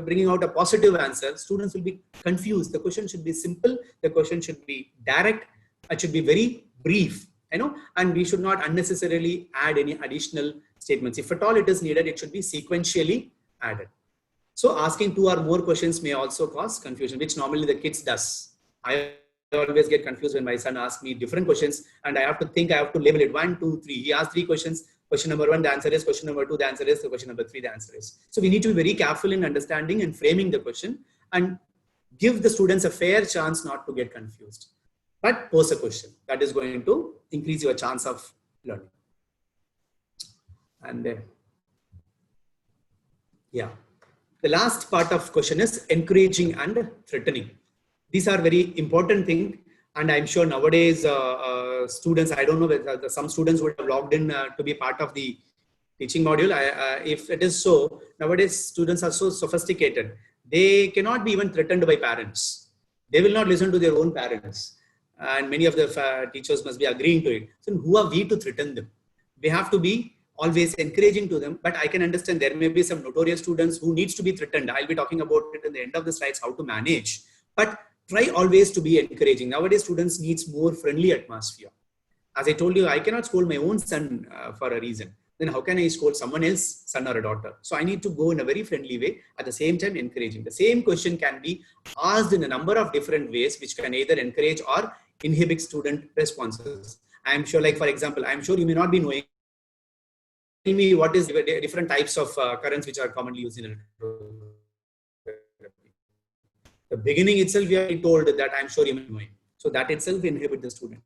bringing out a positive answer, students will be confused. The question should be simple. The question should be direct. It should be very brief, and we should not unnecessarily add any additional statements. If at all it is needed, it should be sequentially added. So asking two or more questions may also cause confusion, which normally the kids does. I always get confused when my son asks me different questions and I have to label it 1, 2, 3. He asked 3 questions. Question number 1, the answer is. Question number 2, the answer is. Question number 3, the answer is. So we need to be very careful in understanding and framing the question and give the students a fair chance not to get confused. But pose a question that is going to increase your chance of learning. And the last part of question is encouraging and threatening. These are very important things, and I'm sure nowadays students, I don't know whether some students would have logged in to be part of the teaching module. If it is so, nowadays students are so sophisticated. They cannot be even threatened by parents. They will not listen to their own parents. And many of the teachers must be agreeing to it. So who are we to threaten them? We have to be always encouraging to them, but I can understand there may be some notorious students who needs to be threatened. I'll be talking about it in the end of the slides, how to manage, but try always to be encouraging. Nowadays students needs more friendly atmosphere. As I told you, I cannot scold my own son for a reason. Then how can I scold someone else's son or a daughter? So I need to go in a very friendly way, at the same time encouraging. The same question can be asked in a number of different ways, which can either encourage or inhibit student responses. I'm sure, like for example, I'm sure you may not be knowing. Tell me what is the different types of currents which are commonly used in electrotherapy. The beginning itself, we are told that I'm sure you may be knowing. So that itself inhibits the student.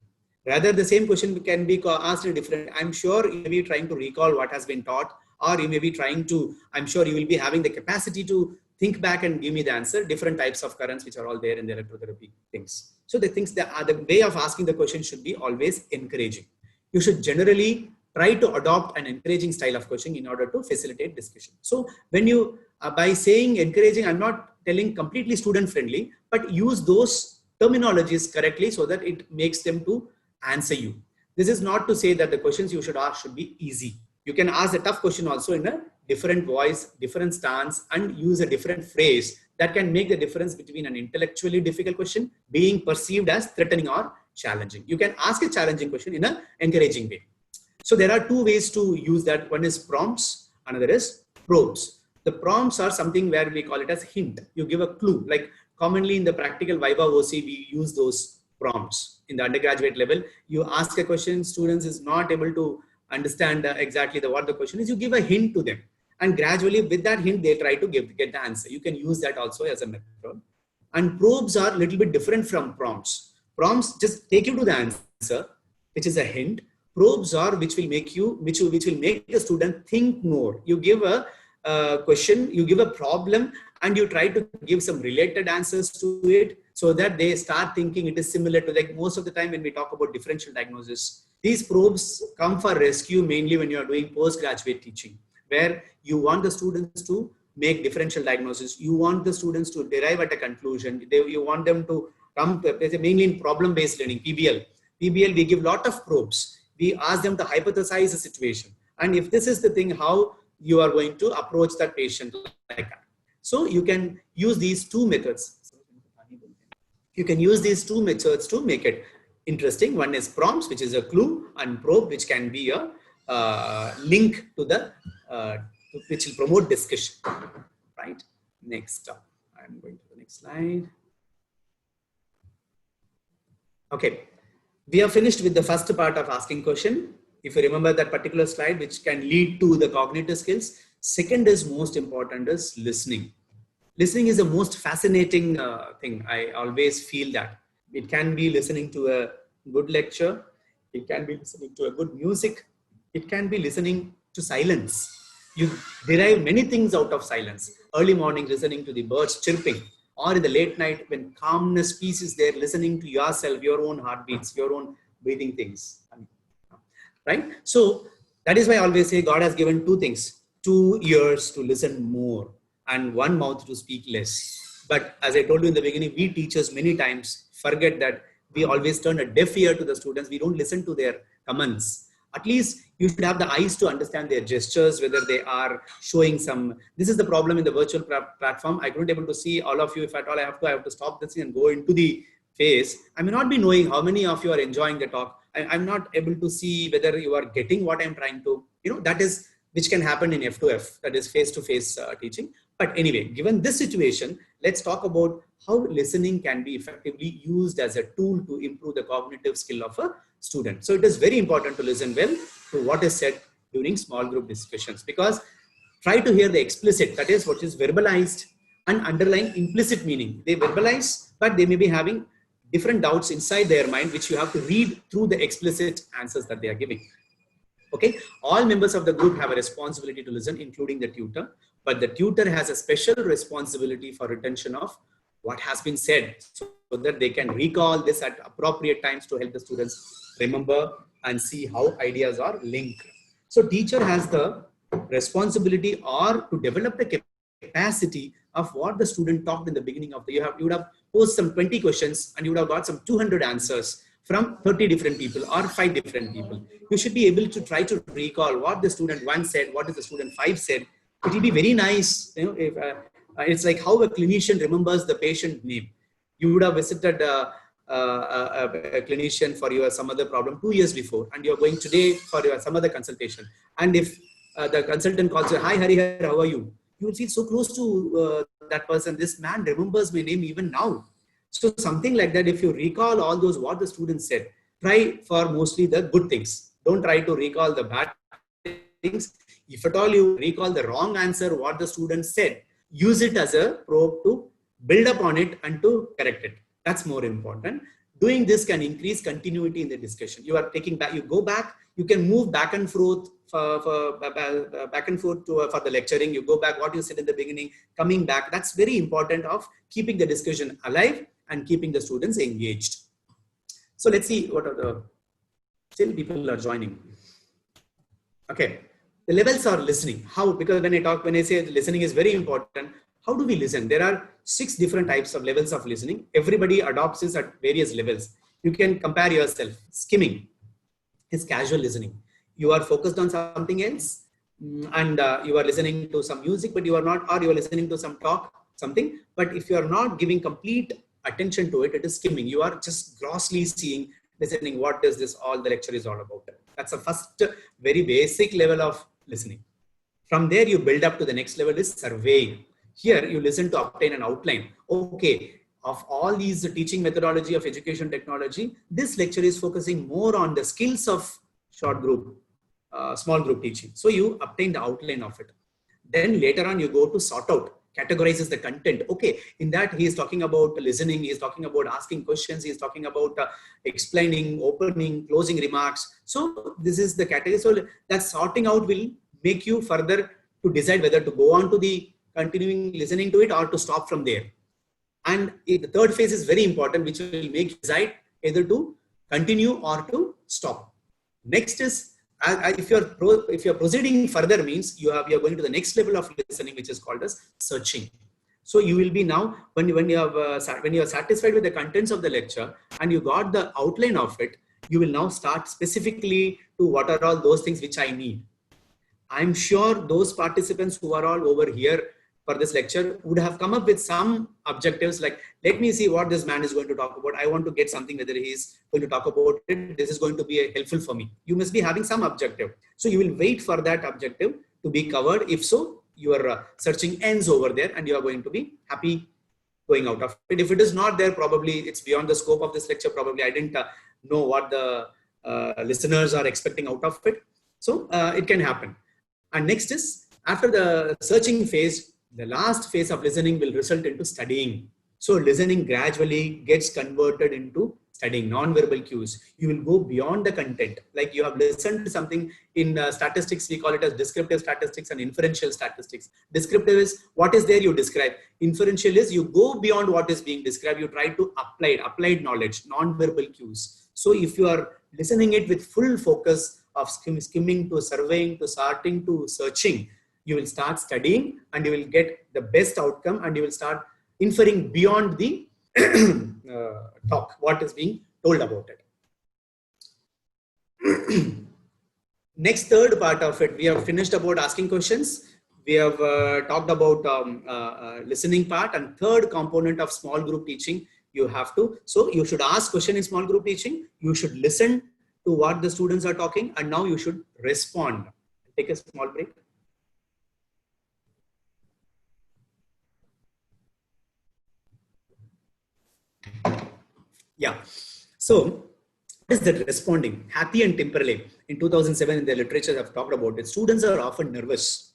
Rather, the same question can be asked in different. I'm sure you may be trying to recall what has been taught, or you may be trying to, I'm sure you will be having the capacity to think back and give me the answer. Different types of currents which are all there in the electrotherapy things. So the things that the way of asking the question should be always encouraging. You should generally try to adopt an encouraging style of question in order to facilitate discussion. So when you, by saying encouraging, I'm not telling completely student friendly, but use those terminologies correctly so that it makes them to answer you. This is not to say that the questions you should ask should be easy. You can ask a tough question also in a different voice, different stance, and use a different phrase that can make the difference between an intellectually difficult question being perceived as threatening or challenging. You can ask a challenging question in an encouraging way. So there are two ways to use that. One is prompts, another is probes. The prompts are something where we call it as hint. You give a clue. Like commonly in the practical Viva OC, we use those prompts. In the undergraduate level, you ask a question, students is not able to understand exactly what the question is. You give a hint to them. And gradually with that hint, they try to get the answer. You can use that also as a method. And probes are a little bit different from prompts. Prompts just take you to the answer, which is a hint. Probes are which will make the student think more. You give a question, you give a problem, and you try to give some related answers to it so that they start thinking it is similar to, like most of the time when we talk about differential diagnosis, these probes come for rescue mainly when you are doing postgraduate teaching, where you want the students to make differential diagnosis. You want the students to derive at a conclusion. You want them to come mainly in problem-based learning, PBL. PBL, we give a lot of probes. We ask them to hypothesize a situation. And if this is the thing, how you are going to approach that patient like that. So you can use these two methods. You can use these two methods to make it interesting. One is prompts, which is a clue, and probe, which can be a link to the, which will promote discussion, right? Next up, I'm going to the next slide. Okay. We are finished with the first part of asking question. If you remember that particular slide, which can lead to the cognitive skills. Second is most important is listening. Listening is the most fascinating thing. I always feel that. It can be listening to a good lecture. It can be listening to a good music. It can be listening to silence. You derive many things out of silence. Early morning listening to the birds chirping. or in the late night when calmness, peace is there, listening to yourself, your own heartbeats, your own breathing things. Right? So that is why I always say God has given two things: 2 ears to listen more and 1 mouth to speak less. But as I told you in the beginning, we teachers many times forget that we always turn a deaf ear to the students. We don't listen to their comments. At least you should have the eyes to understand their gestures, whether they are showing some. This is the problem in the virtual platform. I couldn't able to see all of you. If at all I have to stop this and go into the face. I may not be knowing how many of you are enjoying the talk. I'm not able to see whether you are getting what I'm trying to, that is, which can happen in F2F, that is face-to-face teaching. But anyway, given this situation, let's talk about how listening can be effectively used as a tool to improve the cognitive skill of a student. So it is very important to listen well to what is said during small group discussions, because try to hear the explicit, that is what is verbalized, and underlying implicit meaning. They verbalize, but they may be having different doubts inside their mind, which you have to read through the explicit answers that they are giving. Okay, all members of the group have a responsibility to listen, including the tutor, but the tutor has a special responsibility for retention of what has been said, so that they can recall this at appropriate times to help the students remember and see how ideas are linked. So teacher has the responsibility or to develop the capacity of what the student talked in the beginning of the, you would have posed some 20 questions and you would have got some 200 answers from 30 different people or 5 different people. You should be able to try to recall what the student 1 said, what is the student 5 said. It will be very nice, if it's like how a clinician remembers the patient name. You would have visited a clinician for your some other problem 2 years before, and you're going today for your some other consultation. And if the consultant calls you, "Hi Harihar, how are you?" You will feel so close to that person. This man remembers my name even now. So something like that, if you recall all those what the students said, try for mostly the good things. Don't try to recall the bad things. If at all you recall the wrong answer, what the student said, use it as a probe to build up on it and to correct it. That's more important. Doing this can increase continuity in the discussion. You are taking back, you go back, you can move back and forth for the lecturing. You go back what you said in the beginning, coming back. That's very important of keeping the discussion alive and keeping the students engaged. So let's see what are the, still people are joining. Okay, the levels are listening. How? Because when I say listening is very important, how do we listen? There are 6 different types of levels of listening. Everybody adopts this at various levels. You can compare yourself. Skimming is casual listening. You are focused on something else and you are listening to some music, but you are not, or you are listening to some talk, something. But if you are not giving complete attention to it, it is skimming. You are just grossly seeing, listening, what is this, all the lecture is all about. That's the first very basic level of listening. From there, you build up to the next level is surveying. Here, you listen to obtain an outline. Okay, of all these teaching methodology of education technology, this lecture is focusing more on the skills of short group, small group teaching. So you obtain the outline of it. Then later on, you go to sort out, categorizes the content. Okay, in that he is talking about listening, he is talking about asking questions, he is talking about explaining, opening, closing remarks. So this is the category. So that sorting out will make you further to decide whether to go on to the continuing listening to it or to stop from there. And the third phase is very important, which will make you decide either to continue or to stop. Next is, if you're proceeding further, means you're going to the next level of listening, which is called as searching. So you will be now, when you are satisfied with the contents of the lecture and you got the outline of it, you will now start specifically to what are all those things which I need. I'm sure those participants who are all over here for this lecture would have come up with some objectives like, let me see what this man is going to talk about. I want to get something, whether he is going to talk about it. This is going to be helpful for me. You must be having some objective. So you will wait for that objective to be covered. If so, your searching ends over there and you are going to be happy going out of it. If it is not there, probably it's beyond the scope of this lecture. Probably I didn't know what the listeners are expecting out of it. So it can happen. And next is, after the searching phase, the last phase of listening will result into studying. So listening gradually gets converted into studying non-verbal cues. You will go beyond the content. Like you have listened to something in statistics, we call it as descriptive statistics and inferential statistics. Descriptive is what is there, you describe. Inferential is you go beyond what is being described. You try to applied knowledge, non-verbal cues. So if you are listening it with full focus of skimming to surveying to sorting to searching, you will start studying and you will get the best outcome, and you will start inferring beyond the talk, what is being told about it. Next, third part of it, we have finished about asking questions. We have talked about listening part, and third component of small group teaching, you should ask question in small group teaching. You should listen to what the students are talking, and now you should respond. Take a small break. Yeah. So what is that responding? Hattie and Timperley in 2007 in their literature have talked about it. Students are often nervous.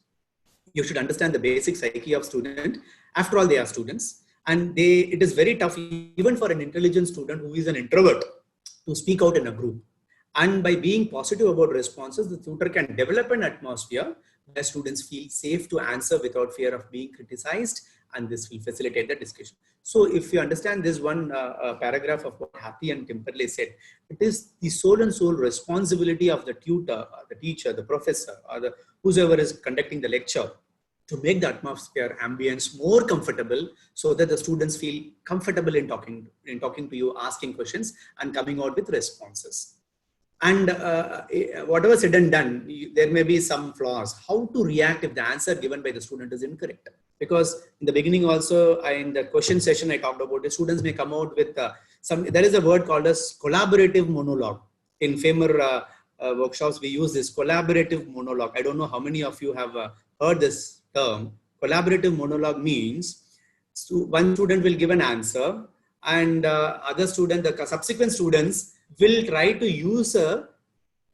You should understand the basic psyche of student. After all, they are students, and it is very tough even for an intelligent student who is an introvert to speak out in a group. And by being positive about responses, the tutor can develop an atmosphere where students feel safe to answer without fear of being criticized, and this will facilitate the discussion. So if you understand this one paragraph of what Hattie and Timperley said, it is the soul and soul responsibility of the tutor, the teacher, the professor, or whoever is conducting the lecture to make the atmosphere ambience more comfortable, so that the students feel comfortable in talking to you, asking questions and coming out with responses. And whatever said and done, there may be some flaws. How to react if the answer given by the student is incorrect? Because in the beginning also, in the question session, I talked about the students may come out with there is a word called as collaborative monologue. In FAMER workshops, we use this collaborative monologue. I don't know how many of you have heard this term. Collaborative monologue means one student will give an answer, and the subsequent students will try to use a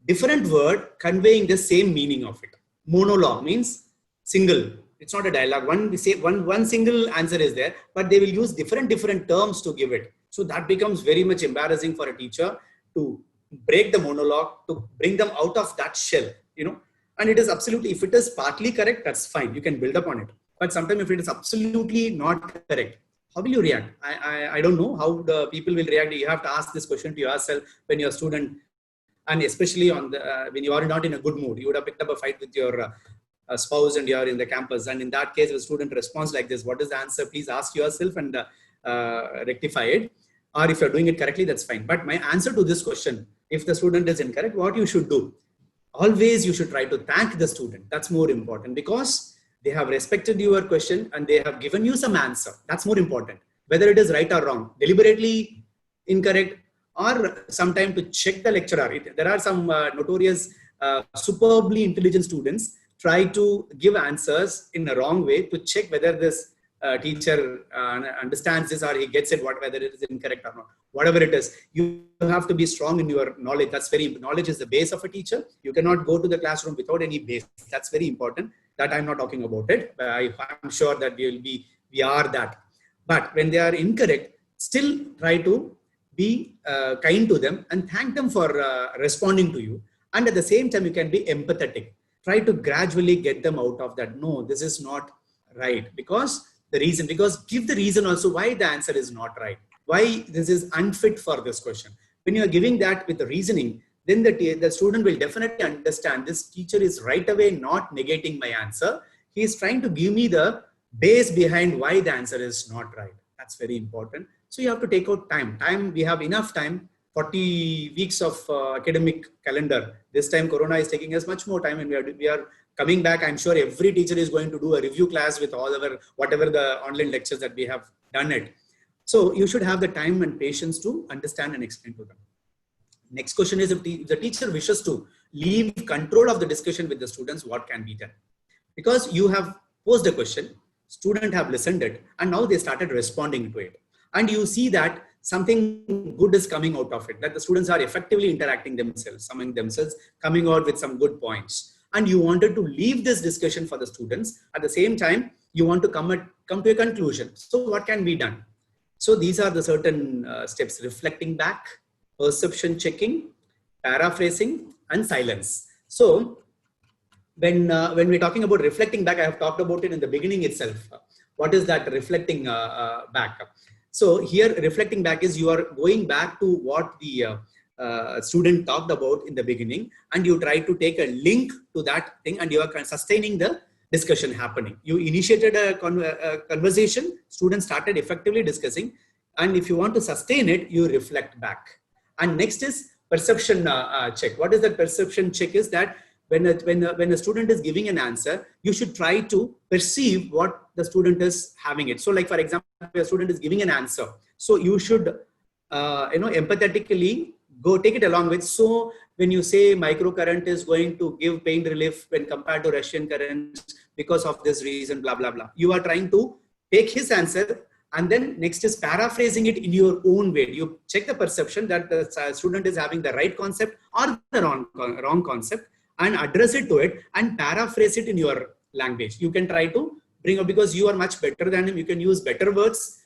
different word conveying the same meaning of it. Monologue means single. It's not a dialogue. One single answer is there, but they will use different terms to give it. So that becomes very much embarrassing for a teacher to break the monologue, to bring them out of that shell, and it is absolutely, if it is partly correct, that's fine. You can build up on it. But sometimes if it is absolutely not correct, how will you react? I don't know how the people will react. You have to ask this question to yourself when you're a student, and especially when you are not in a good mood. You would have picked up a fight with your spouse and you're in the campus. And in that case, if a student responds like this, what is the answer? Please ask yourself and rectify it. Or if you're doing it correctly, that's fine. But my answer to this question, if the student is incorrect, what you should do? Always you should try to thank the student. That's more important, because they have respected your question and they have given you some answer. That's more important. Whether it is right or wrong, deliberately incorrect, or sometime to check the lecturer. There are some notorious, superbly intelligent students try to give answers in a wrong way to check whether this teacher understands this or he gets it, whether it is incorrect or not. Whatever it is, you have to be strong in your knowledge. That's knowledge is the base of a teacher. You cannot go to the classroom without any base. That's very important. That I'm not talking about it. But I'm sure that we are that. But when they are incorrect, still try to be kind to them and thank them for responding to you. And at the same time, you can be empathetic. Try to gradually get them out of that. No, this is not right. Because give the reason also why the answer is not right. Why this is unfit for this question. When you are giving that with the reasoning, then the student will definitely understand this teacher is right away not negating my answer. He is trying to give me the base behind why the answer is not right. That's very important. So you have to take out time. We have enough time, 40 weeks of academic calendar. This time Corona is taking us much more time, and we are coming back. I'm sure every teacher is going to do a review class with whatever the online lectures that we have done it. So you should have the time and patience to understand and explain to them. Next question is, if the teacher wishes to leave control of the discussion with the students, what can be done? Because you have posed a question, students have listened it, and now they started responding to it. And you see that something good is coming out of it, that the students are effectively interacting among themselves, coming out with some good points. And you wanted to leave this discussion for the students. At the same time, you want to come to a conclusion. So what can be done? So these are the certain steps: reflecting back, perception checking, paraphrasing, and silence. So when we're talking about reflecting back, I have talked about it in the beginning itself. What is that reflecting back? So here, reflecting back is you are going back to what the student talked about in the beginning, and you try to take a link to that thing, and you are sustaining the discussion happening. You initiated a conversation, students started effectively discussing, and if you want to sustain it, you reflect back. And next is perception check. What is that perception check? Is that when a student is giving an answer, you should try to perceive what the student is having it. So like, for example, a student is giving an answer, so you should empathetically go take it along with. So when you say microcurrent is going to give pain relief when compared to Russian currents because of this reason, blah blah blah, you are trying to take his answer, and then next is paraphrasing it in your own way. You check the perception that the student is having the right concept or the wrong concept, and address it to it and paraphrase it in your language. You can try to bring up, because you are much better than him, you can use better words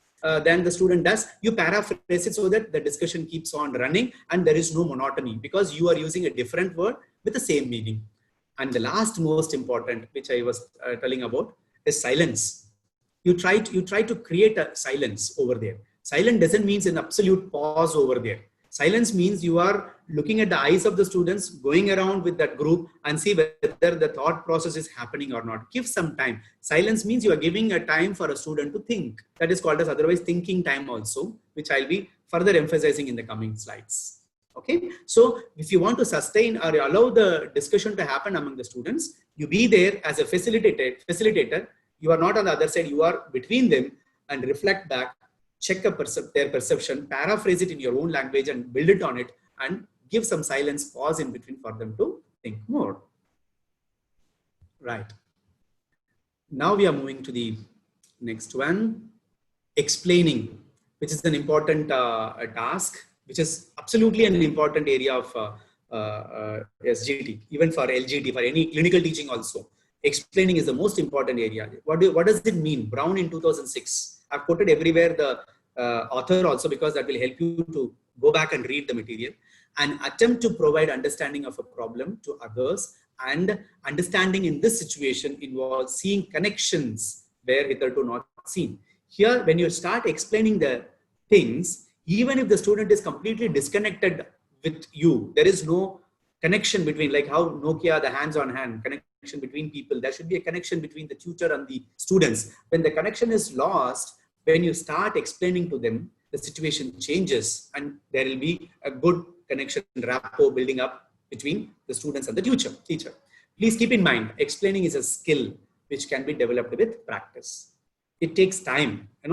than the student does. You paraphrase it so that the discussion keeps on running and there is no monotony, because you are using a different word with the same meaning. And the last most important, which I was telling about, is silence. You try to create a silence over there. Silent doesn't mean an absolute pause over there. Silence means you are looking at the eyes of the students, going around with that group and see whether the thought process is happening or not. Give some time. Silence means you are giving a time for a student to think. That is called as otherwise thinking time also, which I'll be further emphasizing in the coming slides. Okay. So if you want to sustain or allow the discussion to happen among the students, you be there as a facilitator. You are not on the other side. You are between them, and reflect back. Check their perception, paraphrase it in your own language and build it on it, and give some silence, pause in between for them to think more. Right. Now we are moving to the next one, explaining, which is an important task, which is absolutely an important area of SGT, even for LGT, for any clinical teaching also. Explaining is the most important area. What does it mean? Brown in 2006. I've quoted everywhere the author also, because that will help you to go back and read the material. An attempt to provide understanding of a problem to others, and understanding in this situation involves seeing connections where hitherto not seen. Here, when you start explaining the things, even if the student is completely disconnected with you, there is no connection between, like how Nokia, the hands-on-hand connection between people, there should be a connection between the tutor and the students. When the connection is lost, when you start explaining to them, the situation changes, and there will be a good connection, rapport building up between the students and the teacher. Please keep in mind, explaining is a skill which can be developed with practice. It takes time. It's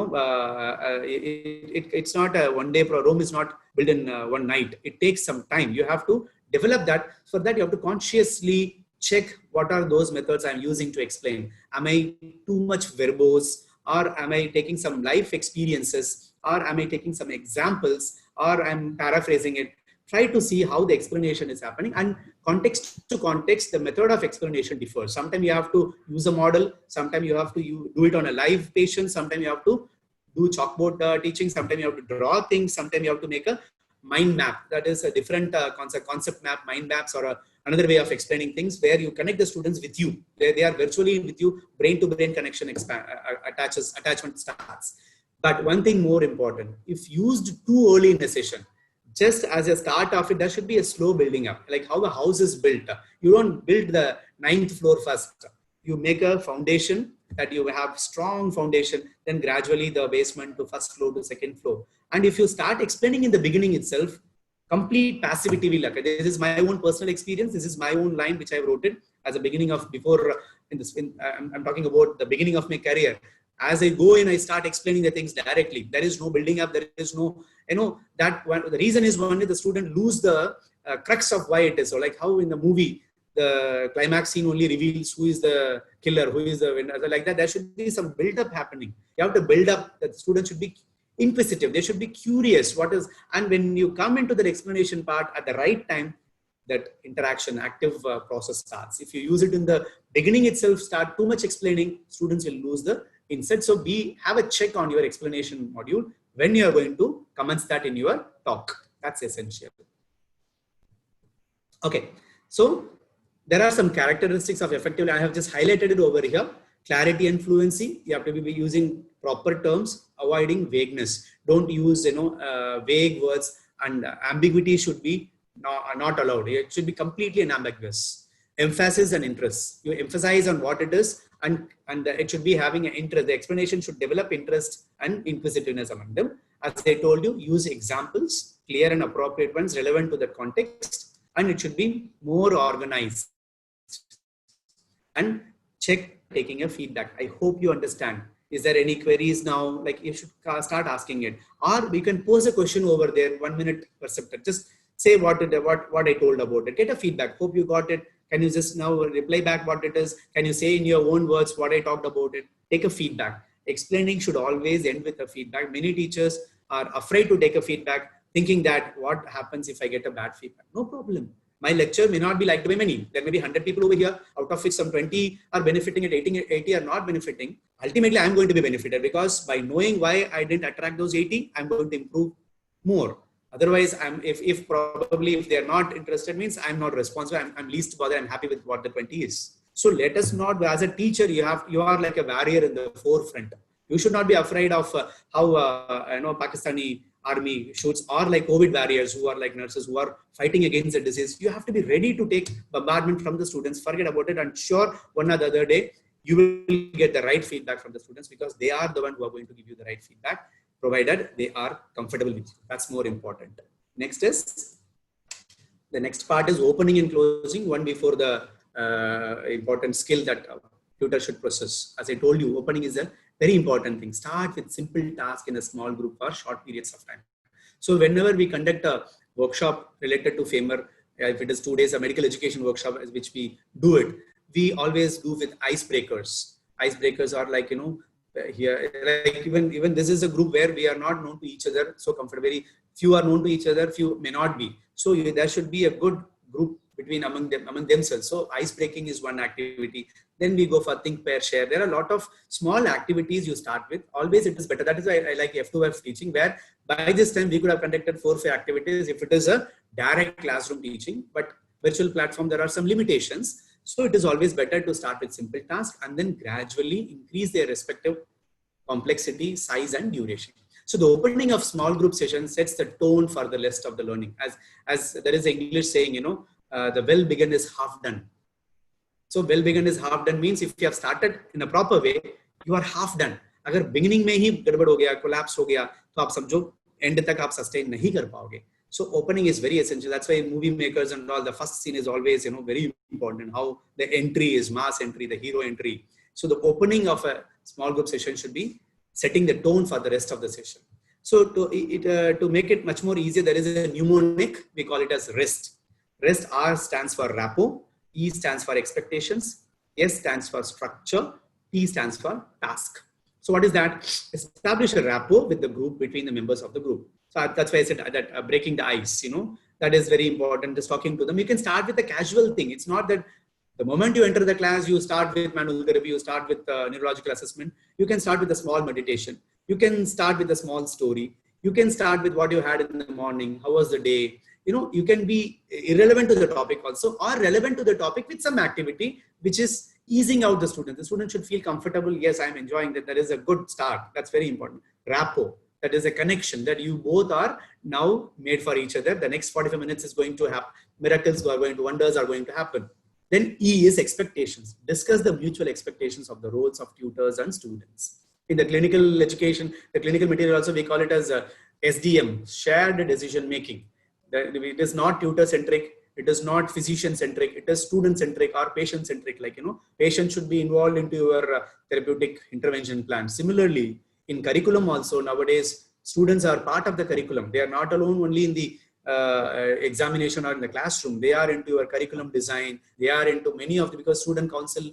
not a one day program. Rome is not built in one night. It takes some time. You have to develop that. For that, you have to consciously check what are those methods I'm using to explain. Am I too much verbose, or am I taking some life experiences, or am I taking some examples, or I'm paraphrasing it? Try to see how the explanation is happening, and context to context, the method of explanation differs. Sometimes you have to use a model, sometimes you have to do it on a live patient, sometimes you have to do chalkboard teaching, sometimes you have to draw things, sometimes you have to make a mind map. That is a different concept map, mind maps, or another way of explaining things, where you connect the students with you. They are virtually with you, brain to brain connection attachment starts. But one thing more important, if used too early in the session, just as a start of it, there should be a slow building up, like how a house is built. You don't build the 9th floor first. You make a foundation, that you have strong foundation, then gradually the basement to first floor to second floor. And if you start explaining in the beginning itself, complete passivity will occur. This is my own personal experience. This is my own line, which I wrote it as a beginning of I'm talking about the beginning of my career. As I go in, I start explaining the things directly. There is no building up. There is no, that one. The reason is only the student lose the crux of why it is. So like how in the movie, the climax scene only reveals who is the killer, who is the winner. Like that, there should be some build up happening. You have to build up that the student should be inquisitive. They should be curious. And when you come into the explanation part at the right time, that interaction, active process starts. If you use it in the beginning itself, start too much explaining, students will lose the insight. So have a check on your explanation module. when you are going to commence that in your talk. That's essential. Okay, so there are some characteristics of effective. I have just highlighted it over here. Clarity and fluency. You have to be using proper terms, avoiding vagueness. Don't use vague words, and ambiguity should be not allowed. It should be completely unambiguous. Emphasis and interest. You emphasize on what it is, and it should be having an interest. The explanation should develop interest and inquisitiveness among them. As I told you, use examples, clear and appropriate ones relevant to the context, and it should be more organized. And check taking a feedback. I hope you understand. Is there any queries now? Like you should start asking it, or we can pose a question over there. 1 minute per subject. Just say what I told about it. Get a feedback. Hope you got it. Can you just now reply back what it is? Can you say in your own words what I talked about it? Take a feedback. Explaining should always end with a feedback. Many teachers are afraid to take a feedback, thinking that what happens if I get a bad feedback? No problem. My lecture may not be liked by many. There may be 100 people over here, out of which some 20 are benefiting and 80 are not benefiting. Ultimately, I'm going to be benefited because by knowing why I didn't attract those 80, I'm going to improve more. Otherwise, if they're not interested, means I'm not responsible. I'm least bothered. I'm happy with what the 20 is. So let us not, as a teacher, you are like a warrior in the forefront. You should not be afraid of how Pakistani army shoots, or like COVID warriors who are like nurses who are fighting against the disease. You have to be ready to take bombardment from the students. Forget about it. And sure, one or the other day, you will get the right feedback from the students because they are the one who are going to give you the right feedback, provided they are comfortable with you. That's more important. Next is, the next part is opening and closing. One before the important skill that tutor should process. As I told you, opening is a very important thing. Start with simple tasks in a small group for short periods of time. So whenever we conduct a workshop related to FAMER, if it is 2 days, a medical education workshop, which we do it, we always do with icebreakers. Icebreakers are like, here, like even this is a group where we are not known to each other so comfortably. Few are known to each other, few may not be. So there should be a good group among themselves. So ice breaking is one activity. Then we go for think, pair, share. There are a lot of small activities you start with. Always it is better. That is why I like F2F teaching, where by this time we could have conducted 4 or 5 activities if it is a direct classroom teaching. But virtual platform, there are some limitations. So it is always better to start with simple tasks and then gradually increase their respective complexity, size, and duration. So the opening of small group sessions sets the tone for the rest of the learning. As there is an English saying, the well begun is half done. So well begun is half done means if you have started in a proper way, you are half done. अगर beginning में ही गड़बड़ हो गया, collapse हो गया, तो आप समझो end तक आप sustain नहीं कर पाओगे. So opening is very essential. That's why movie makers and all, the first scene is always, very important. How the entry is mass entry, the hero entry. So the opening of a small group session should be setting the tone for the rest of the session. So to make it much more easier, there is a mnemonic. We call it as REST. REST, R stands for rapport, E stands for expectations, S stands for structure, T stands for task. So what is that? Establish a rapport with the group, between the members of the group. So that's why I said that breaking the ice, that is very important. Just talking to them. You can start with a casual thing. It's not that the moment you enter the class, you start with manual therapy, you start with neurological assessment. You can start with a small meditation. You can start with a small story. You can start with what you had in the morning. How was the day? You can be irrelevant to the topic also, or relevant to the topic with some activity, which is easing out the student. The student should feel comfortable. Yes, I'm enjoying that. That is a good start. That's very important. Rapport. That is a connection that you both are now made for each other. The next 45 minutes is going to happen. Wonders are going to happen. Then E is expectations. Discuss the mutual expectations of the roles of tutors and students. In the clinical education, the clinical material also, we call it as SDM, shared decision making. It is not tutor centric. It is not physician centric. It is student centric or patient centric. Like, patient should be involved into your therapeutic intervention plan. Similarly, in curriculum also nowadays, students are part of the curriculum. They are not alone only in the examination or in the classroom. They are into your curriculum design. They are into many of the, because student council,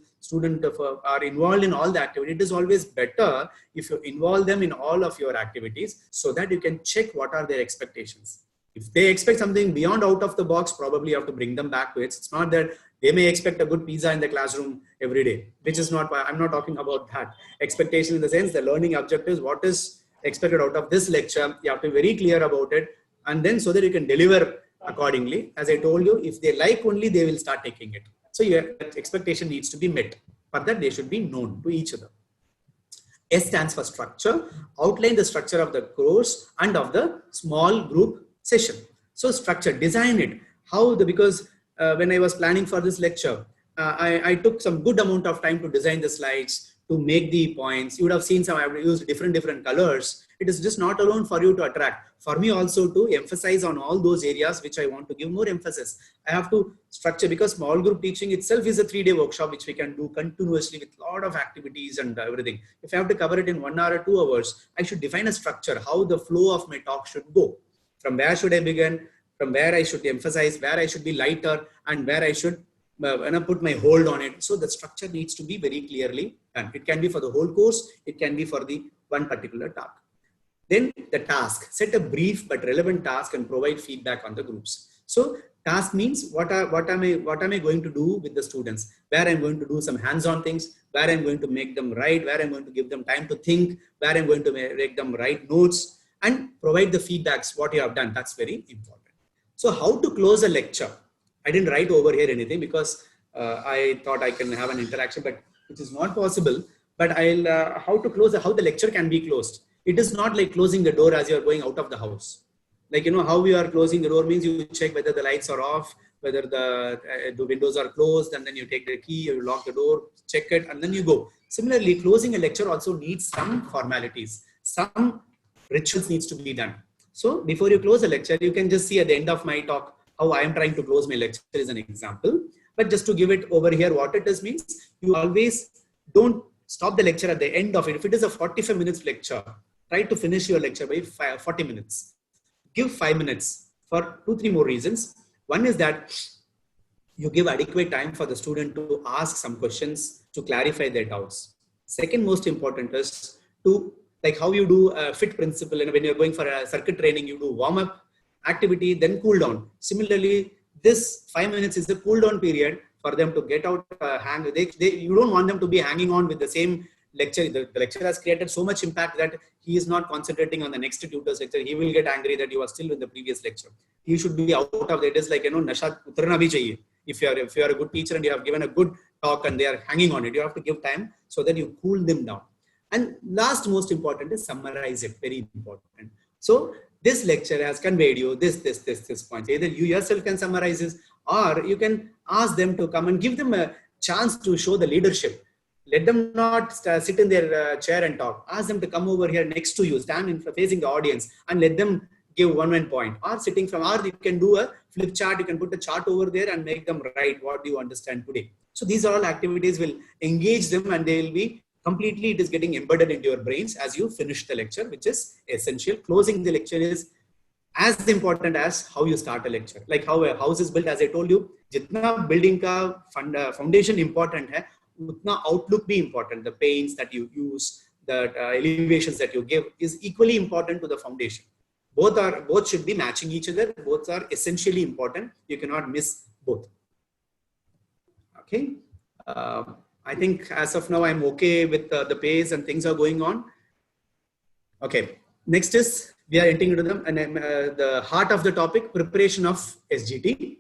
are involved in all the activity. It is always better if you involve them in all of your activities so that you can check what are their expectations. If they expect something beyond out of the box, probably you have to bring them back to it. It's not that they may expect a good pizza in the classroom every day, which is not, I'm not talking about that. Expectation in the sense, the learning objectives, what is expected out of this lecture. You have to be very clear about it, and then so that you can deliver accordingly. As I told you, if they like only, they will start taking it. So that expectation needs to be met. For that, they should be known to each other. S stands for structure. Outline the structure of the course and of the small group session. So structure, design it. Because when I was planning for this lecture, I took some good amount of time to design the slides, to make the points. You would have seen some, I have used different colors. It is just not alone for you to attract. For me also to emphasize on all those areas which I want to give more emphasis. I have to structure, because small group teaching itself is a 3-day workshop which we can do continuously with a lot of activities and everything. If I have to cover it in 1 hour or 2 hours, I should define a structure, how the flow of my talk should go. From where should I begin? From where I should emphasize, where I should be lighter, and where I should put my hold on it. So the structure needs to be very clearly done. It can be for the whole course. It can be for the one particular talk. Then the task, set a brief but relevant task and provide feedback on the groups. So task means what am I going to do with the students, where I'm going to do some hands-on things, where I'm going to make them write, where I'm going to give them time to think, where I'm going to make them write notes and provide the feedbacks, what you have done. That's very important. So how to close a lecture? I didn't write over here anything because I thought I can have an interaction, but which is not possible. But how the lecture can be closed. It is not like closing the door as you are going out of the house. Like, how you are closing the door means you check whether the lights are off, whether the windows are closed, and then you take the key, you lock the door, check it, and then you go. Similarly, closing a lecture also needs some formalities. Some rituals needs to be done. So before you close a lecture, you can just see at the end of my talk, how I am trying to close my lecture is an example. But just to give it over here, what it does means you always don't stop the lecture at the end of it. If it is a 45 minutes lecture, try to finish your lecture by 40 minutes. Give 5 minutes for 2-3 more reasons. One is that you give adequate time for the student to ask some questions to clarify their doubts. Second most important is to, like how you do a FIT principle, and when you're going for a circuit training, you do warm up activity, then cool down. Similarly, this 5 minutes is the cool down period for them to get out, you don't want them to be hanging on with the same lecture. The lecture has created so much impact that he is not concentrating on the next tutor's lecture. He will get angry that you are still in the previous lecture. He should be out of that. It is like, nasha utarna bhi chahiye. If you are a good teacher and you have given a good talk and they are hanging on it, you have to give time so that you cool them down. And last most important is summarize it. Very important. So this lecture has conveyed you this point. Either you yourself can summarize this, or you can ask them to come and give them a chance to show the leadership. Let them not sit in their chair and talk. Ask them to come over here next to you, stand facing the audience, and let them give one point. Or sitting from, or you can do a flip chart. You can put a chart over there and make them write what do you understand today. So these are all activities will engage them, and they will be completely, it is getting embedded into your brains as you finish the lecture, which is essential. Closing the lecture is as important as how you start a lecture. Like how a house is built, as I told you, jitna building ka foundation important hai, utna outlook be important. The paints that you use, the elevations that you give is equally important to the foundation. Both should be matching each other. Both are essentially important. You cannot miss both. Okay. I think as of now, I'm okay with the pace and things are going on. Okay. Next is, we are entering into the heart of the topic, preparation of SGT.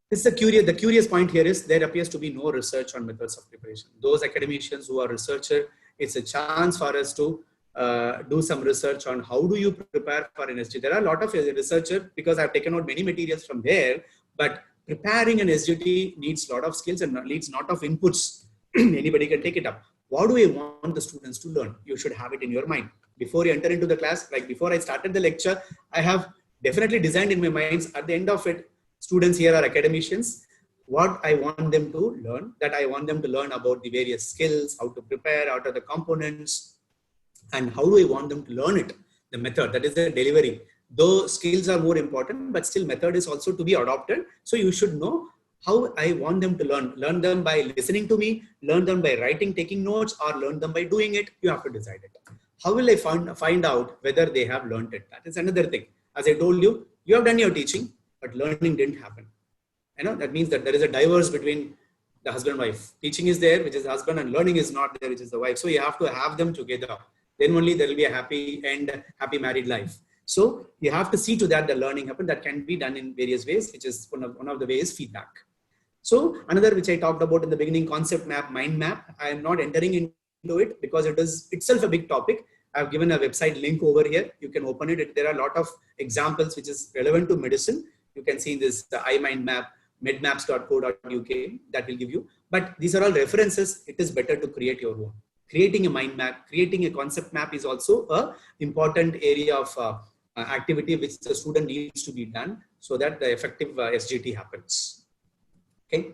This is the curious point here is there appears to be no research on methods of preparation. Those academicians who are researchers, it's a chance for us to do some research on how do you prepare for an SGT. There are a lot of researchers because I've taken out many materials from there, but preparing an SGT needs a lot of skills and needs a lot of inputs. Anybody can take it up. What do I want the students to learn? You should have it in your mind. Before you enter into the class, like before I started the lecture, I have definitely designed in my mind at the end of it, students here are academicians, what I want them to learn, that I want them to learn about the various skills, how to prepare, out of the components, and how do I want them to learn it, the method, that is the delivery. Though skills are more important, but still method is also to be adopted. So you should know how I want them to learn. Learn them by listening to me, learn them by writing, taking notes, or learn them by doing it. You have to decide it. How will I find out whether they have learned it? That is another thing. As I told you, you have done your teaching, but learning didn't happen. That means that there is a diverse between the husband and wife. Teaching is there, which is the husband, and learning is not there, which is the wife. So you have to have them together. Then only there will be a happy and happy married life. So you have to see to that the learning happen. That can be done in various ways, which is one of the ways feedback. So another which I talked about in the beginning, concept map, mind map. I am not entering into it because it is itself a big topic. I've given a website link over here. You can open it. There are a lot of examples which is relevant to medicine. You can see this iMind map, medmaps.co.uk, that will give you. But these are all references. It is better to create your own. Creating a mind map, creating a concept map is also a important area of activity which the student needs to be done so that the effective SGT happens. Okay.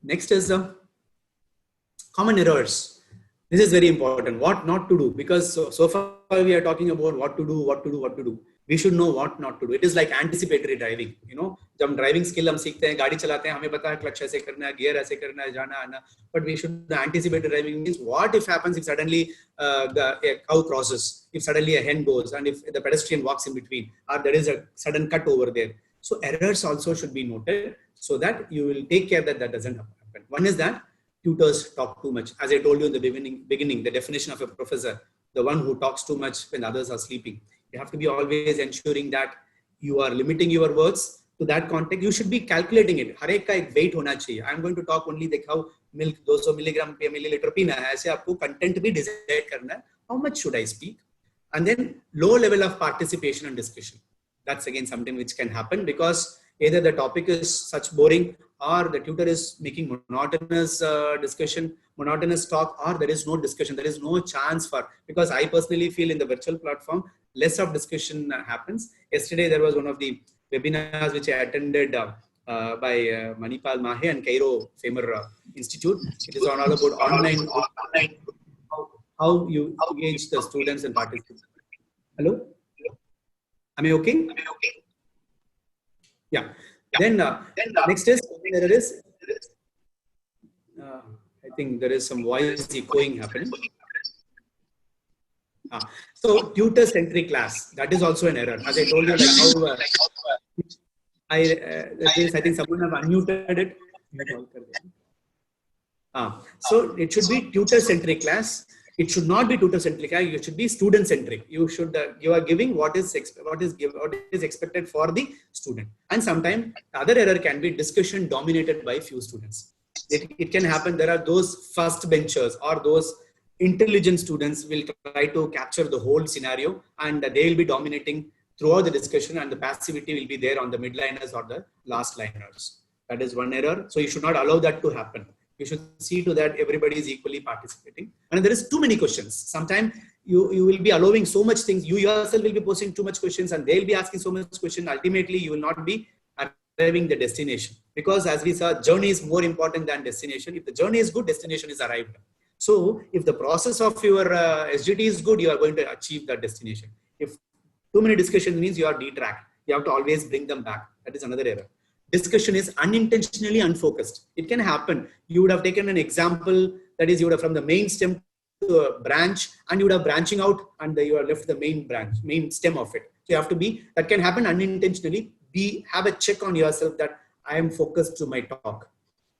Next is common errors. This is very important. What not to do, because so far we are talking about what to do. We should know what not to do. It is like anticipatory driving. You know, जब हम driving skill हम सीखते हैं, गाड़ी चलाते हैं, हमें पता है क्लच ऐसे करना है, गियर ऐसे करना है, जाना आना. But we should anticipatory driving means what if happens if suddenly a cow crosses, if suddenly a hen goes, and if the pedestrian walks in between, or there is a sudden cut over there. So errors also should be noted so that you will take care that that doesn't happen. One is that tutors talk too much. As I told you in the beginning, the definition of a professor, the one who talks too much when others are sleeping. You have to be always ensuring that you are limiting your words to that context. You should be calculating it. हर एक का एक weight होना चाहिए. I'm going to talk only like how milk 200 milligram per milliliter पीना है. ऐसे आपको content भी decide करना है. How much should I speak? And then low level of participation and discussion. That's again something which can happen because either the topic is such boring or the tutor is making monotonous discussion, monotonous talk, or there is no discussion. There is no chance for, because I personally feel in the virtual platform, less of discussion happens. Yesterday, there was one of the webinars which I attended by Manipal Mahe and Cairo Famer Institute. It is all about online, how you engage the students and participants. Hello? Am I okay? Yeah. Then next is there is I think there is some voice echoing happening. So tutor-centric class, that is also an error. As I told you, like how I think someone have unmuted it. So it should be tutor-centric class. It should not be tutor-centric. It should be student-centric. You should you are giving what is expected for the student. And sometimes other error can be discussion dominated by few students. It can happen. There are those first benchers or those intelligent students will try to capture the whole scenario, and they will be dominating throughout the discussion, and the passivity will be there on the midliners or the last liners. That is one error. So you should not allow that to happen. You should see to that everybody is equally participating. And there is too many questions. Sometimes you will be allowing so much things. You yourself will be posing too much questions and they'll be asking so much questions. Ultimately, you will not be arriving the destination. Because as we saw, journey is more important than destination. If the journey is good, destination is arrived. So if the process of your SGT is good, you are going to achieve that destination. If too many discussions means you are detracked. You have to always bring them back. That is another error. Discussion is unintentionally unfocused. It can happen. You would have taken an example, that is, you would have from the main stem to a branch, and you would have branching out, and you are left the main branch, main stem of it. So you have to be, that can happen unintentionally. Have a check on yourself that I am focused to my talk.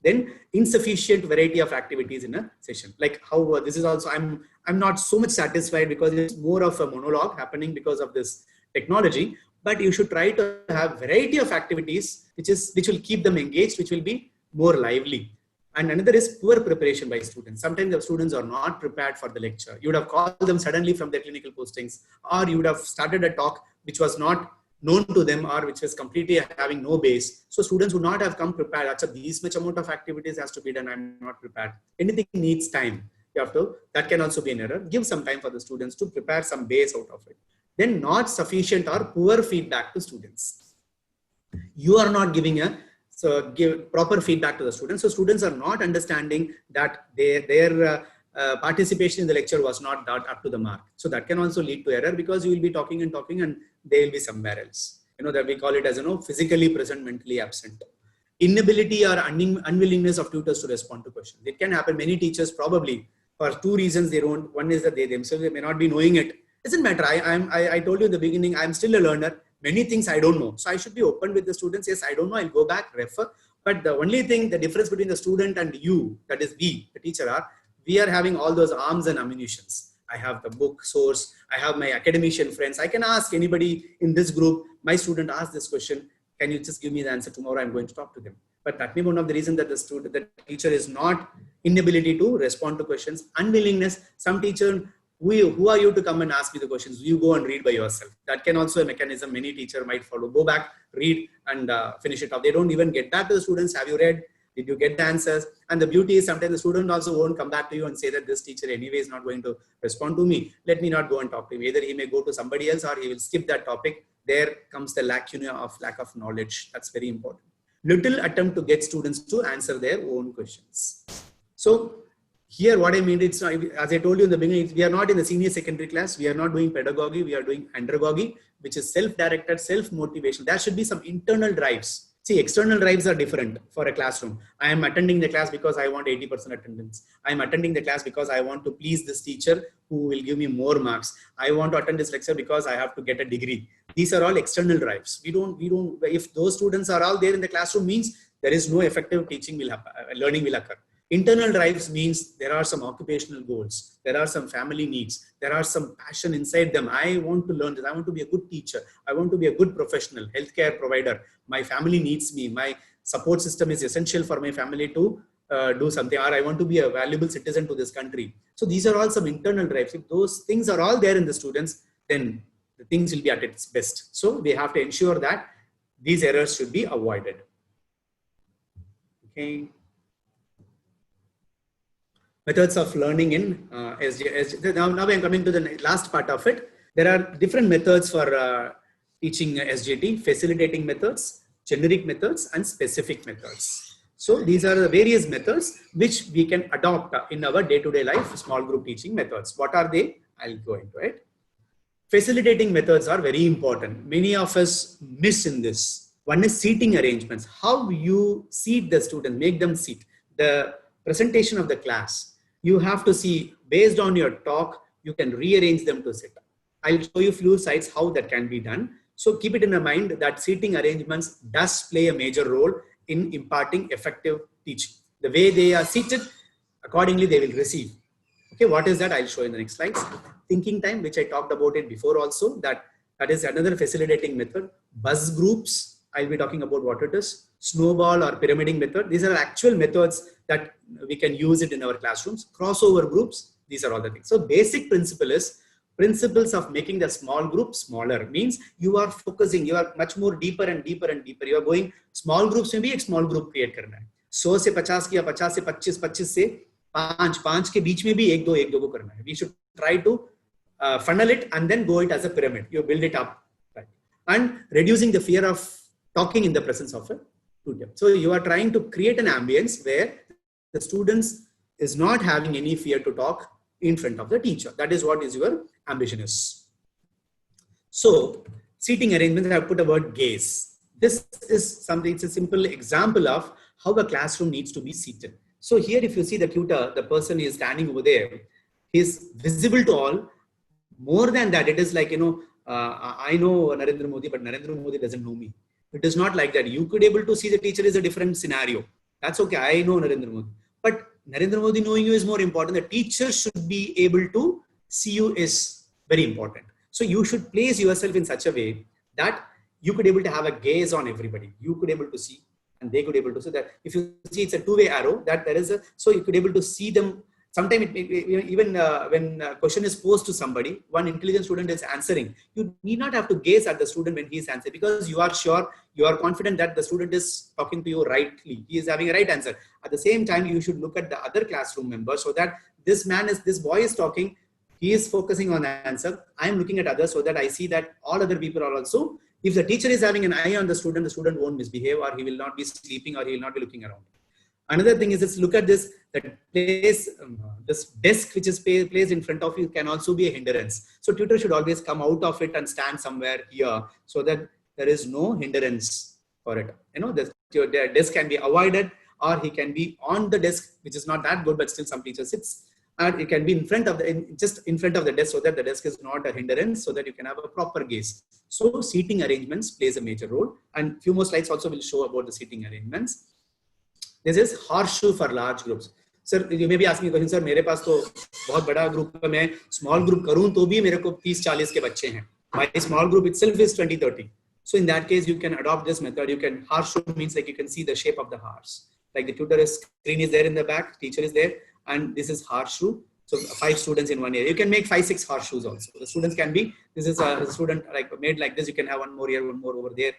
Then insufficient variety of activities in a session. Like how this is also, I'm not so much satisfied because it's more of a monologue happening because of this technology. But you should try to have variety of activities which will keep them engaged, which will be more lively. And another is poor preparation by students. Sometimes the students are not prepared for the lecture. You would have called them suddenly from their clinical postings, or you would have started a talk which was not known to them or which was completely having no base. So students would not have come prepared. Achha, this much amount of activities has to be done. I'm not prepared. Anything needs time. You have to, that can also be an error. Give some time for the students to prepare some base out of it. Then not sufficient or poor feedback to students. You are not giving give proper feedback to the students. So students are not understanding that their participation in the lecture was not up to the mark. So that can also lead to error because you will be talking and they will be somewhere else. You know, that we call it as, physically present, mentally absent. Inability or unwillingness of tutors to respond to questions. It can happen. Many teachers probably, for two reasons, they don't. One is that they themselves may not be knowing it. Doesn't matter. I told you in the beginning, I'm still a learner. Many things I don't know. So I should be open with the students. Yes, I don't know. I'll go back, refer. But the only thing, the difference between the student and you, that is we, the teacher, we are having all those arms and ammunitions. I have the book source, I have my academician friends. I can ask anybody in this group, my student asked this question, can you just give me the answer tomorrow? I'm going to talk to them. But that may be one of the reasons that the teacher is not inability to respond to questions, unwillingness. Some teacher, who are you to come and ask me the questions? You go and read by yourself. That can also a mechanism many teacher might follow. Go back, read and finish it off. They don't even get back to the students. Have you read? Did you get the answers? And the beauty is sometimes the student also won't come back to you and say that this teacher anyway is not going to respond to me. Let me not go and talk to him. Either he may go to somebody else or he will skip that topic. There comes the lack of knowledge. That's very important. Little attempt to get students to answer their own questions. So here what I mean, it's not, as I told you in the beginning, we are not in the senior secondary class. We are not doing pedagogy. We are doing andragogy, which is self-directed, self-motivation. There should be some internal drives. See, external drives are different for a classroom. I am attending the class because I want 80% attendance. I am attending the class because I want to please this teacher who will give me more marks. I want to attend this lecture because I have to get a degree. These are all external drives. If those students are all there in the classroom, means there is no effective teaching will happen, learning will occur. Internal drives means there are some occupational goals. There are some family needs. There are some passion inside them. I want to learn this. I want to be a good teacher. I want to be a good professional, healthcare provider. My family needs me. My support system is essential for my family to do something. Or I want to be a valuable citizen to this country. So these are all some internal drives. If those things are all there in the students, then the things will be at its best. So we have to ensure that these errors should be avoided. Okay. Methods of learning in SJ. Now I am coming to the last part of it. There are different methods for teaching SJT: facilitating methods, generic methods, and specific methods. So these are the various methods which we can adopt in our day-to-day life, small group teaching methods. What are they? I'll go into it. Facilitating methods are very important. Many of us miss in this. One is seating arrangements. How you seat the student, make them seat. The presentation of the class, you have to see based on your talk, you can rearrange them to sit. I'll show you few sites how that can be done. So keep it in mind that seating arrangements does play a major role in imparting effective teaching. The way they are seated, accordingly they will receive. Okay, what is that? I'll show you in the next slides. Thinking time, which I talked about it before also, that is another facilitating method. Buzz groups, I'll be talking about what it is. Snowball or pyramiding method. These are actual methods that we can use it in our classrooms. Crossover groups, these are all the things. So basic principle is, principles of making the small group smaller means you are focusing, you are much more deeper and deeper and deeper. You are going, small groups में भी एक small group create करना है. 100 से 50 किया, 50 से 25, 25 से 5, 5 के बीच में भी 1 2 को करना है. We should try to funnel it and then go it as a pyramid. You build it up, right? And reducing the fear of talking in the presence of a tutor. So you are trying to create an ambience where the students is not having any fear to talk in front of the teacher. That is what is your ambition is. So seating arrangements, I have put a word gaze. This is something, it's a simple example of how a classroom needs to be seated. So here, if you see the tutor, the person is standing over there, he is visible to all. More than that, it is like, I know Narendra Modi, but Narendra Modi doesn't know me. It is not like that. You could able to see the teacher is a different scenario. That's okay. I know Narendra Modi. But Narendra Modi knowing you is more important. The teacher should be able to see you is very important. So you should place yourself in such a way that you could able to have a gaze on everybody. You could able to see and they could able to see that. If you see it's a two-way arrow, that there is a, so you could able to see them. Sometimes even when a question is posed to somebody, one intelligent student is answering, you need not have to gaze at the student when he is answering, because you are sure, you are confident that the student is talking to you rightly. He is having a right answer. At the same time, you should look at the other classroom member so that this boy is talking, he is focusing on the answer. I am looking at others so that I see that all other people are also, if the teacher is having an eye on the student won't misbehave, or he will not be sleeping, or he will not be looking around. Another thing is, let's look at this, that place, this desk which is placed in front of you can also be a hindrance. So tutor should always come out of it and stand somewhere here so that there is no hindrance for it. The desk can be avoided, or he can be on the desk, which is not that good, but still some teacher sits. And it can be in front of just in front of the desk so that the desk is not a hindrance, so that you can have a proper gaze. So seating arrangements plays a major role. And few more slides also will show about the seating arrangements. This is horseshoe for large groups. Sir, you may be asking a question, sir, मेरे पास तो बहुत बड़ा group है, मैं small group करूं तो भी मेरे को 30-40 के बच्चे हैं. My small group itself is 20-30. So in that case, you can adopt this method. You can, horseshoe means like you can see the shape of the horse. Like the tutor screen is there in the back, teacher is there, and this is horseshoe. So 5 students in one area. You can make 5-6 horseshoes also. The students can be, this is a student like made like this. You can have one more here, one more over there.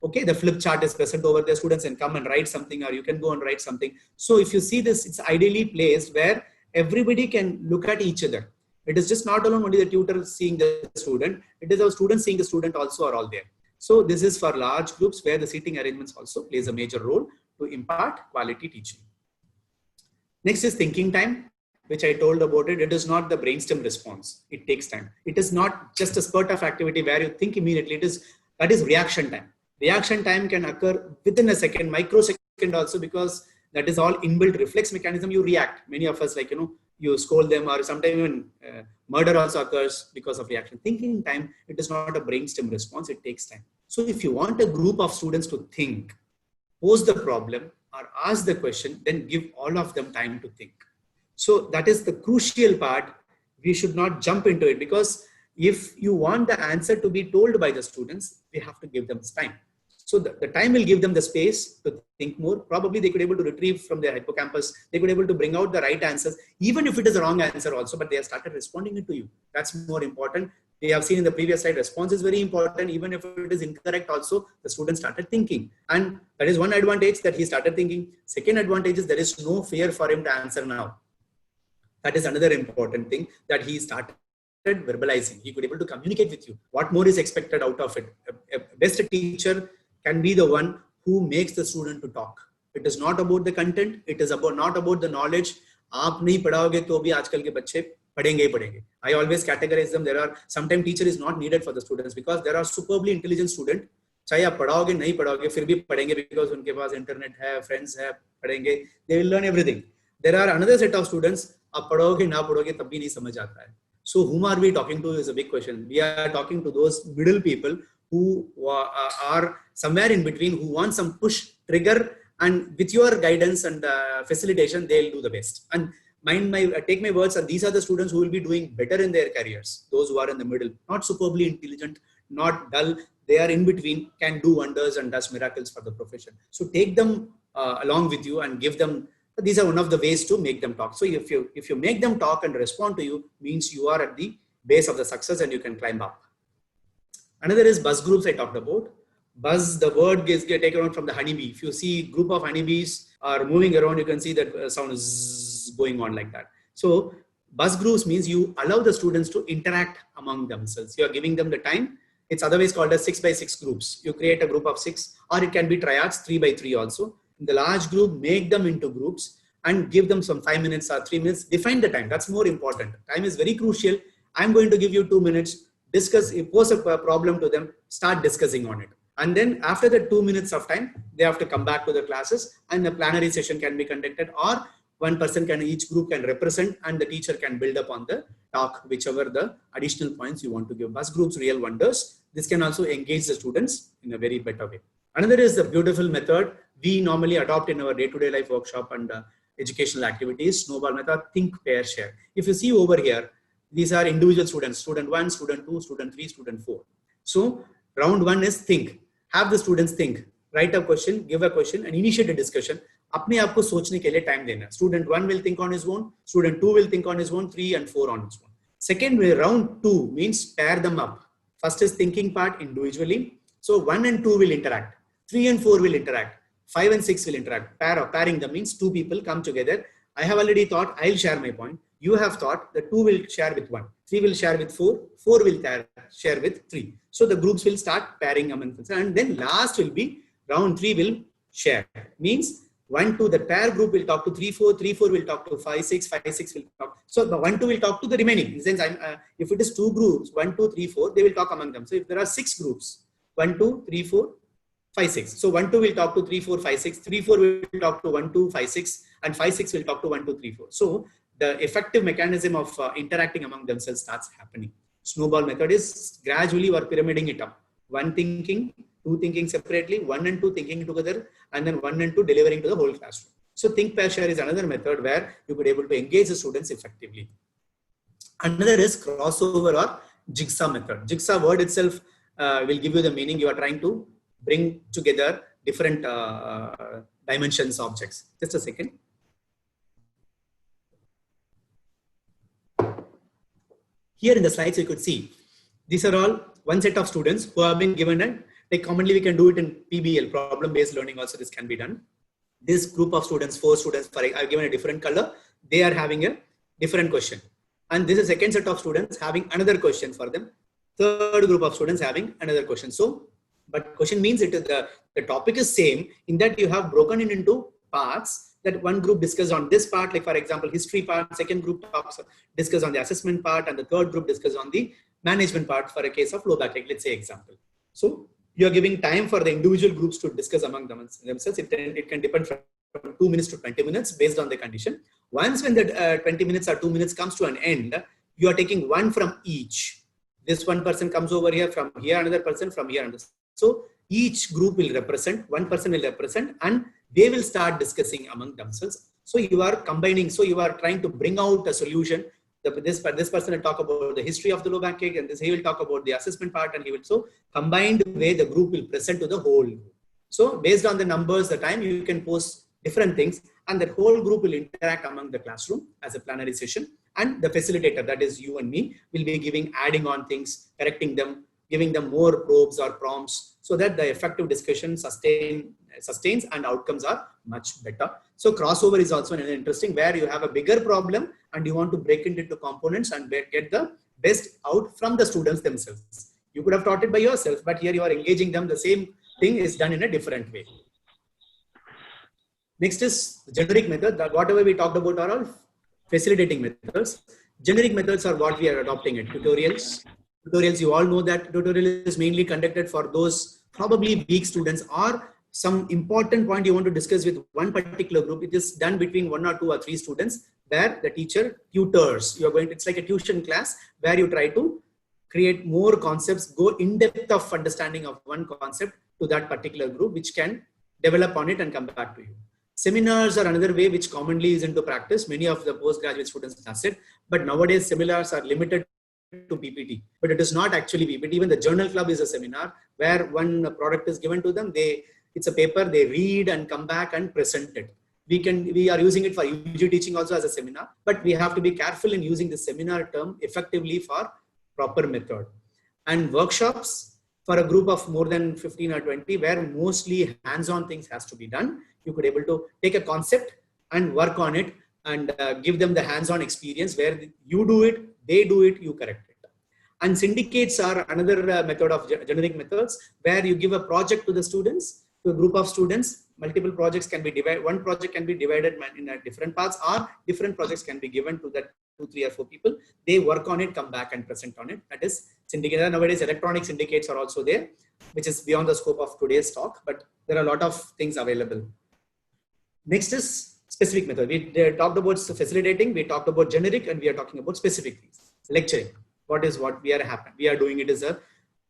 Okay, the flip chart is present over there. Students can come and write something, or you can go and write something. So if you see this, it's ideally placed where everybody can look at each other. It is just not alone only the tutor seeing the student. It is our student seeing the student also are all there. So this is for large groups where the seating arrangements also plays a major role to impart quality teaching. Next is thinking time, which I told about it. It is not the brainstem response. It takes time. It is not just a spurt of activity where you think immediately. That is reaction time. Reaction time can occur within a second, microsecond also, because that is all inbuilt reflex mechanism. You react. Many of us, like, you scold them, or sometimes even murder also occurs because of reaction. Thinking time, it is not a brainstem response. It takes time. So if you want a group of students to think, pose the problem or ask the question, then give all of them time to think. So that is the crucial part. We should not jump into it, because if you want the answer to be told by the students, we have to give them time. So the time will give them the space to think more. Probably they could able to retrieve from their hippocampus. They could able to bring out the right answers, even if it is a wrong answer also, but they have started responding it to you. That's more important. They have seen in the previous slide, response is very important. Even if it is incorrect also, the student started thinking. And that is one advantage, that he started thinking. Second advantage is there is no fear for him to answer now. That is another important thing, that he started verbalizing. He could be able to communicate with you. What more is expected out of it? A best teacher can be the one who makes the student to talk. It is not about the content. It is not about the knowledge. आप नहीं पढ़ाओगे तो भी आजकल के बच्चे पढ़ेंगे ही पढ़ेंगे. I always categorize them. There are sometimes teacher is not needed for the students, because there are superbly intelligent student. चाहे आप पढ़ाओगे नहीं पढ़ाओगे फिर भी पढ़ेंगे, because उनके पास इंटरनेट है, फ्रेंड्स है, पढ़ेंगे. They will learn everything. There are another set of students, आप पढ़ोगे ना पढ़ोगे तब भी नहीं समझ आता है. So whom are we talking to is a big question. We are talking to those middle people who are somewhere in between, who want some push trigger, and with your guidance and facilitation, they'll do the best. And take my words, and these are the students who will be doing better in their careers. Those who are in the middle, not superbly intelligent, not dull, they are in between, can do wonders and does miracles for the profession. So take them along with you and give them. These are one of the ways to make them talk. So if you make them talk and respond to you, means you are at the base of the success and you can climb up. Another is buzz groups I talked about. Buzz, the word gets taken out from the honeybee. If you see group of honeybees are moving around, you can see that sound is going on like that. So buzz groups means you allow the students to interact among themselves. You are giving them the time. It's otherwise called as 6x6 groups. You create a group of 6, or it can be triads, 3x3 also. In the large group, make them into groups and give them some 5 minutes or 3 minutes. Define the time. That's more important. Time is very crucial. I'm going to give you 2 minutes. Discuss, pose a problem to them, start discussing on it. And then after the 2 minutes of time, they have to come back to the classes, and the plenary session can be conducted, or one person can, each group can represent, and the teacher can build up on the talk, whichever the additional points you want to give. Buzz groups, real wonders. This can also engage the students in a very better way. Another is the beautiful method we normally adopt in our day-to-day life workshop and educational activities, snowball method, think, pair, share. If you see over here, these are individual students, student 1, student 2, student 3, student 4. So round 1 is think. Have the students think, write a question, give a question, and initiate a discussion. अपने आप को सोचने के लिए time देना. Student 1 will think on his own, student 2 will think on his own, 3 and 4 on his own. Second, round 2 means pair them up. First is thinking part individually. So 1 and 2 will interact. 3 and 4 will interact. 5 and 6 will interact. Pairing them means 2 people come together. I have already thought, I'll share my point. You have thought, the 2 will share with 1. 3 will share with 4. 4 will share with 3. So the groups will start pairing among themselves. And then last will be round 3 will share. Means 1, 2, the pair group will talk to 3, 4. 3, 4 will talk to 5, 6. 5, 6 will talk. So the 1, 2 will talk to the remaining. In the sense, if it is 2 groups, 1, 2, 3, 4, they will talk among them. So if there are 6 groups, 1, 2, 3, 4, 5, 6. So 1, 2 will talk to 3, 4, 5, 6. 3, 4 will talk to 1, 2, 5, 6. And 5, 6 will talk to 1, 2, 3, 4. So the effective mechanism of interacting among themselves starts happening. Snowball method is gradually we're pyramiding it up. 1 thinking, 2 thinking separately, 1 and 2 thinking together, and then 1 and 2 delivering to the whole classroom. So think, pair, share is another method where you could able to engage the students effectively. Another is crossover or jigsaw method. Jigsaw word itself will give you the meaning. You are trying to bring together different dimensions objects. Just a second. Here in the slides, you could see these are all one set of students who have been given a, like commonly we can do it in PBL, problem-based learning also this can be done. This group of students, 4 students, I've given a different color. They are having a different question. And this is second set of students having another question for them. Third group of students having another question. So, but question means it is the topic is same in that you have broken it into parts that one group discuss on this part, like for example, history part, second group discuss on the assessment part, and the third group discuss on the management part for a case of low back, like let's say example. So you are giving time for the individual groups to discuss among themselves. It can depend from 2 minutes to 20 minutes based on the condition. Once when the 20 minutes or 2 minutes comes to an end, you are taking one from each. This one person comes over here, from here another person, from here another. So each group will represent, one person will represent, and they will start discussing among themselves. So you are combining, so you are trying to bring out a solution. This person will talk about the history of the low back ache, and he will talk about the assessment part, and he will, so combined way the group will present to the whole group. So based on the numbers, the time, you can post different things, and that whole group will interact among the classroom as a plenary session, and the facilitator, that is you and me, will be adding on things, correcting them, giving them more probes or prompts, so that the effective discussion sustains and outcomes are much better. So crossover is also interesting, where you have a bigger problem and you want to break it into components and get the best out from the students themselves. You could have taught it by yourself, but here you are engaging them. The same thing is done in a different way. Next is generic method. That whatever we talked about are all facilitating methods. Generic methods are what we are adopting in tutorials. Tutorials, you all know that tutorial is mainly conducted for those probably weak students or some important point you want to discuss with one particular group. It is done between 1 or 2 or 3 students where the teacher tutors. You are going to, it's like a tuition class where you try to create more concepts, go in depth of understanding of one concept to that particular group, which can develop on it and come back to you. Seminars are another way which commonly is into practice. Many of the postgraduate students have said, but nowadays seminars are limited to PPT, but it is not actually PPT. Even the journal club is a seminar where one product is given to them. It's a paper, they read and come back and present it. We are using it for UG teaching also as a seminar, but we have to be careful in using the seminar term effectively for proper method. And workshops for a group of more than 15 or 20, where mostly hands-on things has to be done. You could able to take a concept and work on it and give them the hands-on experience where you do it, they do it, you correct it. And syndicates are another method of generic methods where you give a project to the students, to a group of students. Multiple projects can be divided. One project can be divided in different parts, or different projects can be given to that 2, 3 or 4 people. They work on it, come back and present on it. That is syndicate. Nowadays, electronic syndicates are also there, which is beyond the scope of today's talk, but there are a lot of things available. Next is specific method. We talked about facilitating, we talked about generic, and we are talking about specific things. Lecturing. What we are doing it is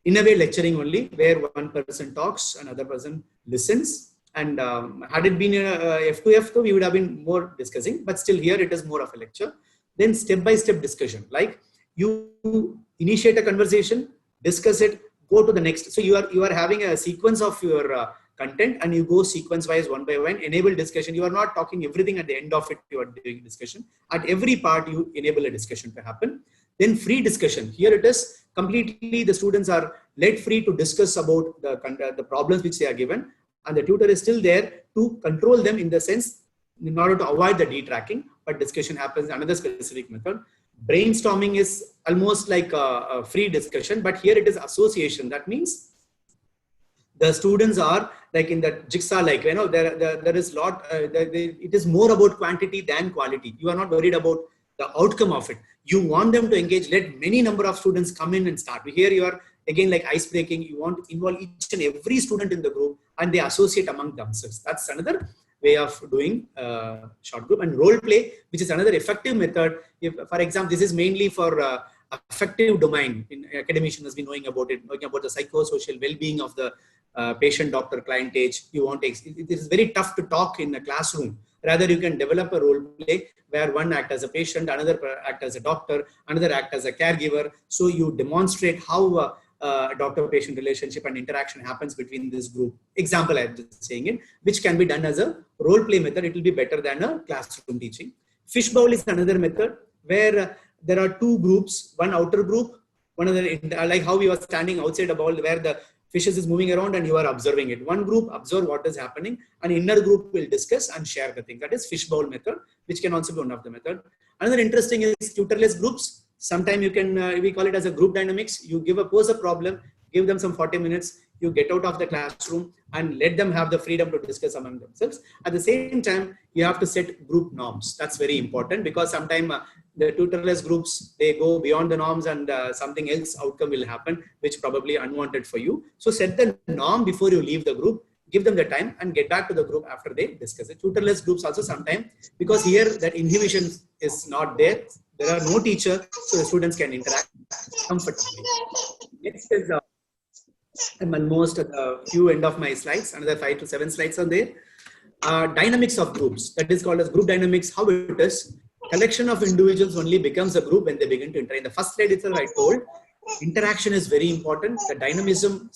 in a way lecturing only, where one person talks, another person listens. And had it been F2F2, we would have been more discussing, but still here it is more of a lecture. Then step-by-step discussion, like you initiate a conversation, discuss it, go to the next. So you are having a sequence of your content, and you go sequence wise, one by one, enable discussion. You are not talking everything at the end of it, you are doing discussion. At every part, you enable a discussion to happen. Then free discussion. Here it is completely, the students are let free to discuss about the problems which they are given, and the tutor is still there to control them in the sense, in order to avoid the detracking, but discussion happens. Another specific method. Brainstorming is almost like a free discussion, but here it is association. That means the students are like in the jigsaw, like, you know, there is lot, it is more about quantity than quality. You are not worried about the outcome of it. You want them to engage, let many number of students come in and start. Here you are again like ice breaking. You want to involve each and every student in the group and they associate among themselves. That's another way of doing short group. And role play, which is another effective method. If, for example, this is mainly for affective domain. In academician has been knowing about it, knowing about the psychosocial well-being of the patient, doctor, client age. You want to, it is very tough to talk in a classroom. Rather, you can develop a role play where one act as a patient, another act as a doctor, another act as a caregiver. So you demonstrate how doctor-patient relationship and interaction happens between this group. Example, I'm just saying it, which can be done as a role play method. It will be better than a classroom teaching. Fishbowl is another method where there are two groups, one outer group, one other, like how we were standing outside a bowl where the fishes is moving around and you are observing it. One group observe what is happening, and inner group will discuss and share the thing. That is fishbowl method, which can also be one of the method. Another interesting is tutorless groups. Sometimes you can, we call it as a group dynamics. You pose a problem, give them some 40 minutes, you get out of the classroom and let them have the freedom to discuss among themselves. At the same time, you have to set group norms. That's very important, because sometimes the tutorless groups, they go beyond the norms and something else outcome will happen, which probably unwanted for you. So set the norm before you leave the group, give them the time and get back to the group after they discuss it. Tutorless groups also sometimes, because here that inhibition is not there. There are no teacher, so the students can interact comfortably. Next is, I'm almost at the few end of my slides, another 5 to 7 slides are there. Dynamics of groups, that is called as group dynamics. How it is, collection of individuals only becomes a group when they begin to interact. In the first slide itself I told, interaction is very important. The dynamism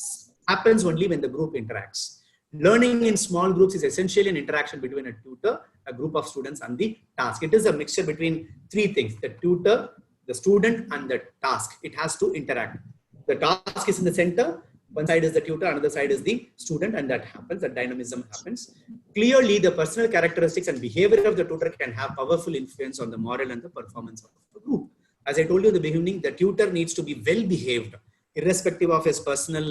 happens only when the group interacts. Learning in small groups is essentially an interaction between a tutor, a group of students, and the task. It is a mixture between three things: the tutor, the student, and the task. It has to interact. The task is in the center. One side is the tutor, another side is the student, and that happens, that dynamism happens. Clearly, the personal characteristics and behavior of the tutor can have powerful influence on the moral and the performance of the group. As I told you in the beginning, the tutor needs to be well behaved, irrespective of his personal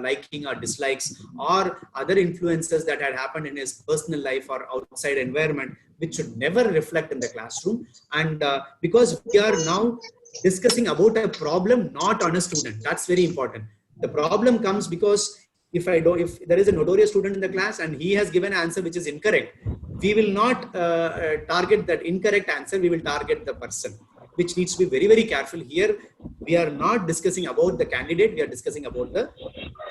liking or dislikes or other influences that had happened in his personal life or outside environment, which should never reflect in the classroom. And because we are now discussing about a problem, not on a student, that's very important. The problem comes because if there is a notorious student in the class and he has given an answer which is incorrect, we will not target that incorrect answer, we will target the person, which needs to be very, very careful. Here, we are not discussing about the candidate, we are discussing about the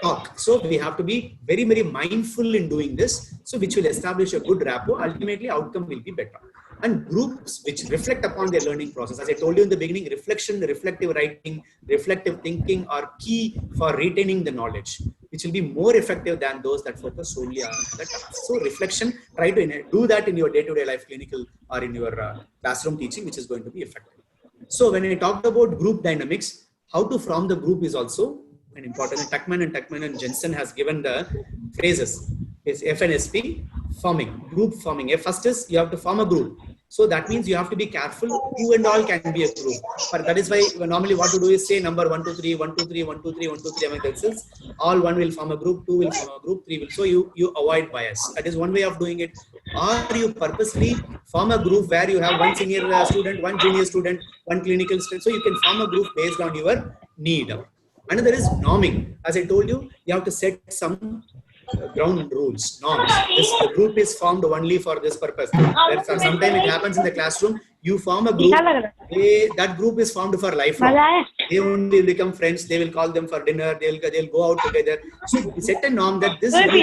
talk. So we have to be very, very mindful in doing this, so which will establish a good rapport. Ultimately, outcome will be better. And groups which reflect upon their learning process. As I told you in the beginning, reflection, reflective writing, reflective thinking are key for retaining the knowledge, which will be more effective than those that focus solely on the task. So reflection, try to do that in your day-to-day life, clinical or in your classroom teaching, which is going to be effective. So when I talked about group dynamics, how to form the group is also an important. Tuckman and Jensen has given the phrases. It's FNSP, forming, group forming. First is you have to form a group. So that means you have to be careful. You and all can be a group. But that is why normally what to do is say number 1, 2, 3, 1, 2, 3, 1, 2, 3, 1, 2, 3 among themselves. All 1 will form a group, 2 will form a group, 3 will. So you avoid bias. That is one way of doing it. Or you purposely form a group where you have 1 senior student, 1 junior student, 1 clinical student. So you can form a group based on your need. Another is norming. As I told you, you have to set some ground rules, norms. This group is formed only for this purpose. Sometimes it happens in the classroom. You form a group. That group is formed for lifelong. They only become friends. They will call them for dinner. They'll go out together. So set a norm that this group is.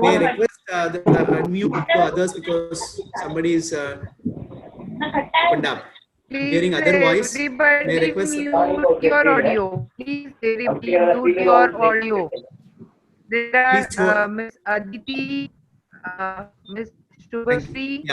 They request the unmute to others because somebody is opened up. Hearing other voice, may request mute your audio. Please mute your audio. There are Miss Aditi, Miss Shubhashree,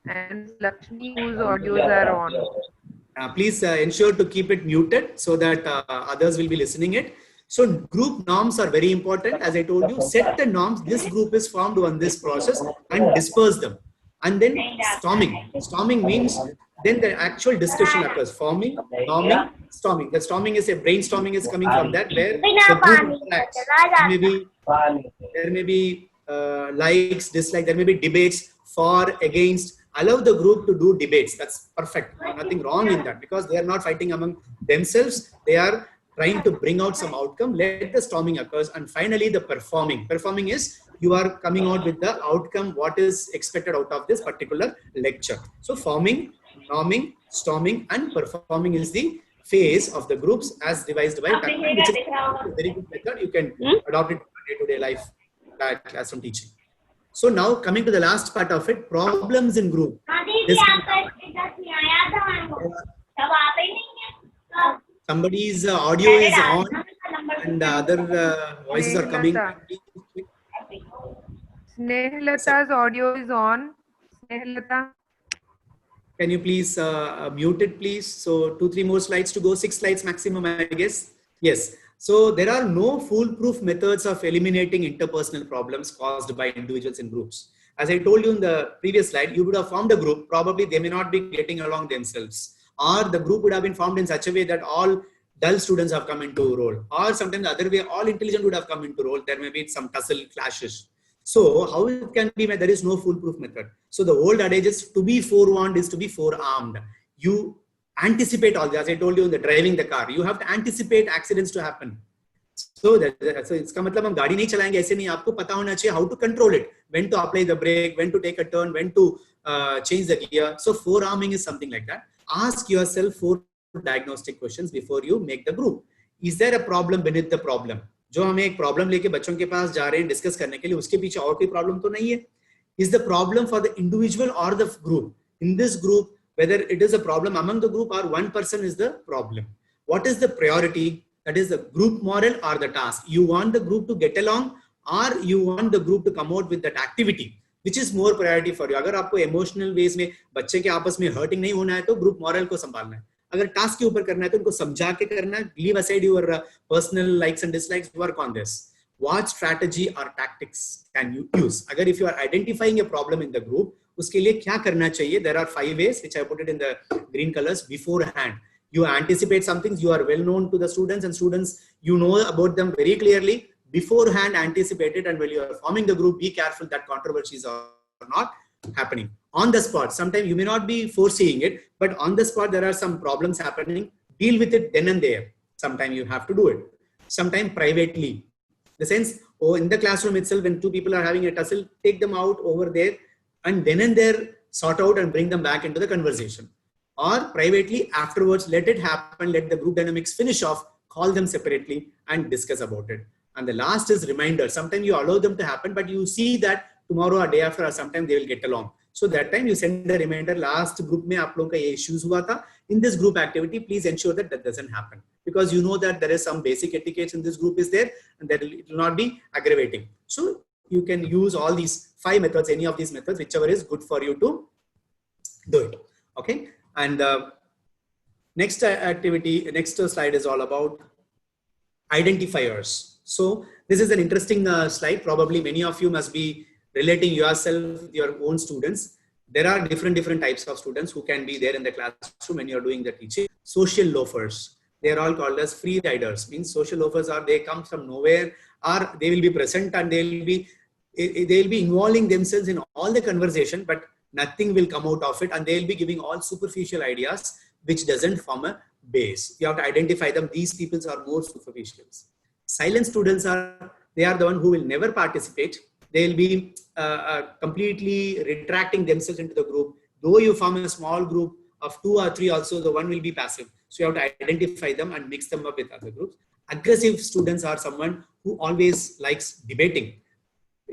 and Miss Lakshmi, whose audios are on. Please ensure to keep it muted so that others will be listening it. So group norms are very important. As I told you, set the norms. This group is formed on this process and disperse them. And then storming. Storming means then the actual discussion occurs. Forming, norming, storming. The storming is a brainstorming is coming from that where the group interacts. There may be likes, dislikes. There may be debates for, against. Allow the group to do debates. That's perfect. Nothing wrong in that because they are not fighting among themselves. They are trying to bring out some outcome. Let the storming occurs. And finally, the performing. Performing is you are coming out with the outcome, what is expected out of this particular lecture. So forming, norming, storming, and performing is the phase of the groups as devised by Tuckman, which is a very good method. You can adopt it for day-to-day life, classroom teaching. So now coming to the last part of it, problems in group. This somebody's audio is on and other voices are coming. Snehlata's audio is on. Snehlata. Can you please mute it, please? So 2-3 more slides to go, 6 slides maximum, I guess. Yes. So there are no foolproof methods of eliminating interpersonal problems caused by individuals in groups. As I told you in the previous slide, you would have formed a group. Probably they may not be getting along themselves, or the group would have been formed in such a way that all dull students have come into role, or sometimes the other way, all intelligent would have come into role. There may be some tussle clashes. So how it can be, there is no foolproof method. So the old adage is to be forewarned is to be forearmed. You anticipate all this. As I told you in the driving the car, you have to anticipate accidents to happen. So इसका मतलब हम गाड़ी नहीं चलाएंगे ऐसे नहीं, आपको पता होना चाहिए how to control it, when to apply the brake, when to take a turn, when to change the gear. So forearming is something like that. Ask yourself 4 diagnostic questions before you make the group. Is there a problem beneath the problem? जो हमें एक problem लेके बच्चों के पास जा रहे हैं discuss करने के लिए, उसके पीछे और कोई प्रॉब्लम तो नहीं है? Is the problem for the individual or the group? In this group, whether it is a problem among the group or one person is the problem. What is the priority? That is the group moral or the task. You want the group to get along or you want the group to come out with that activity. Which is more priority for you? अगर आपको emotional ways में बच्चे के आपस में hurting नहीं होना है तो group moral को संभालना है. अगर टास्क के ऊपर करना है तो उनको समझा के करना है. Leave aside your personal likes and dislikes. Work on this. What strategy or tactics can you use? अगर if you are identifying a problem in the group, उसके लिए क्या करना चाहिए? There are 5 ways which I put it in the green colors beforehand. You anticipate some things. You are well known to the students, and students, you know about them very clearly. Beforehand, anticipate it, and when you are forming the group, be careful that controversies are not happening. On the spot, sometimes you may not be foreseeing it, but on the spot there are some problems happening. Deal with it then and there. Sometimes you have to do it. Sometimes privately. The sense, oh, in the classroom itself, when 2 people are having a tussle, take them out over there and then and there sort out and bring them back into the conversation. Or privately afterwards, let it happen, let the group dynamics finish off, call them separately and discuss about it. And the last is reminder. Sometimes you allow them to happen, but you see that tomorrow or day after or sometime they will get along. So that time you send a reminder, last group mein aap log ka ye issues hua tha. In this group activity, please ensure that that doesn't happen. Because you know that there is some basic etiquette in this group is there and that it will not be aggravating. So you can use all these 5 methods, any of these methods, whichever is good for you to do it. Okay. And next activity, next slide is all about identifiers. So this is an interesting slide. Probably many of you must be relating yourself with your own students. There are different types of students who can be there in the classroom when you're doing the teaching. Social loafers. They are all called as free riders. Means social loafers are, they come from nowhere, or they will be present and they'll be involving themselves in all the conversation, but nothing will come out of it, and they'll be giving all superficial ideas which doesn't form a base. You have to identify them. These people are more superficial. Silent students are, they are the one who will never participate. They'll be completely retracting themselves into the group. Though you form a small group of 2 or 3 also, the one will be passive. So you have to identify them and mix them up with other groups. Aggressive students are someone who always likes debating,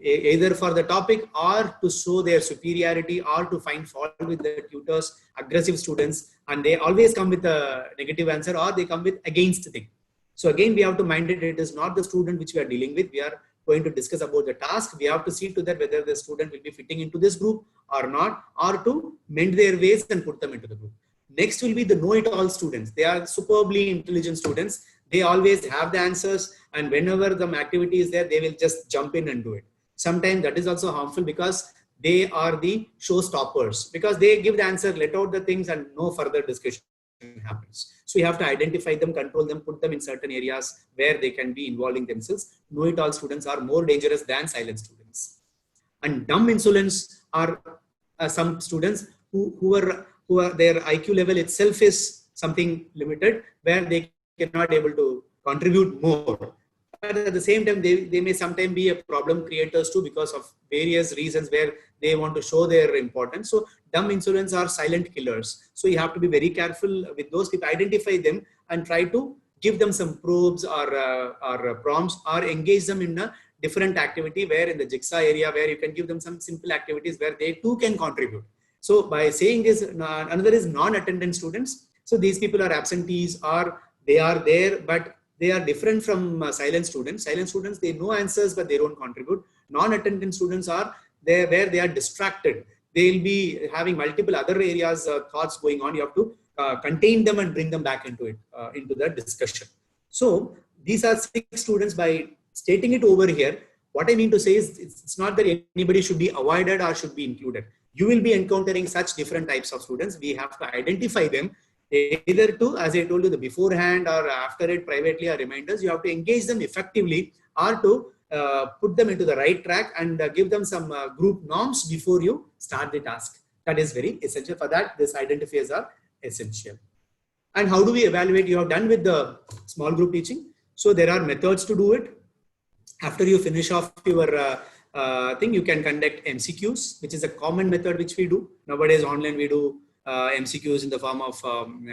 either for the topic or to show their superiority or to find fault with the tutors. Aggressive students, and they always come with a negative answer or they come with against thing. So again, we have to mind it. It is not the student which we are dealing with. We are going to discuss about the task. We have to see to that whether the student will be fitting into this group or not, or to mend their ways and put them into the group. Next will be the know-it-all students. They are superbly intelligent students. They always have the answers, and whenever the activity is there, they will just jump in and do it. Sometimes that is also harmful because they are the showstoppers, because they give the answer, let out the things, and no further discussion happens. So you have to identify them, control them, put them in certain areas where they can be involving themselves. Know-it-all students are more dangerous than silent students. And dumb insolence are some students who are their IQ level itself is something limited, where they cannot able to contribute more. But at the same time, they may sometimes be a problem creators too, because of various reasons where they want to show their importance. So dumb insolence are silent killers. So you have to be very careful with those people, identify them and try to give them some probes or prompts, or engage them in a different activity where in the Jigsaw area where you can give them some simple activities where they too can contribute. So by saying this, another is non-attendant students. So these people are absentees or they are there, but they are different from silent students. Silent students, they know answers, but they don't contribute. Non-attendant students are there where they are distracted. They'll be having multiple other areas, thoughts going on. You have to contain them and bring them back into it, into the discussion. So these are 6 students. By stating it over here, what I mean to say is it's not that anybody should be avoided or should be included. You will be encountering such different types of students. We have to identify them either to, as I told you, the beforehand or after it privately or reminders. You have to engage them effectively or to put them into the right track and give them some group norms before you start the task. That is very essential. For that, these identifiers are essential. And how do we evaluate? You have done with the small group teaching. So there are methods to do it. After you finish off your thing, you can conduct MCQs, which is a common method which we do. Nowadays online we do MCQs in the form of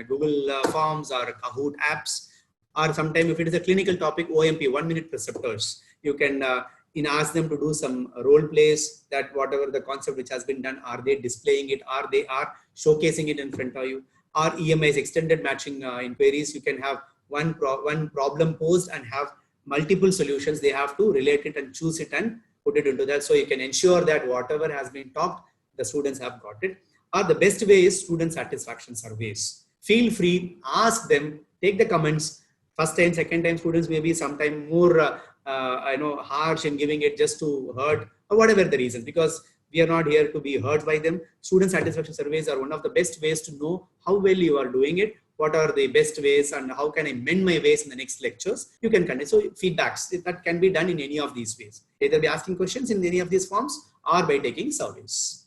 Google Forms or Kahoot apps, or sometimes if it is a clinical topic, OMP, 1 minute preceptors. You can ask them to do some role plays, that whatever the concept which has been done, are they displaying it, or they are showcasing it in front of you. Or EMIs, extended matching inquiries. You can have one problem posed and have multiple solutions. They have to relate it and choose it and put it into that. So you can ensure that whatever has been talked, the students have got it. Or the best way is student satisfaction surveys. Feel free, ask them, take the comments. First time, second time students may be sometime more harsh in giving it just to hurt or whatever the reason, because we are not here to be hurt by them. Student satisfaction surveys are one of the best ways to know how well you are doing it, what are the best ways, and how can I mend my ways in the next lectures. You can conduct. So feedbacks that can be done in any of these ways, either by asking questions in any of these forms or by taking surveys.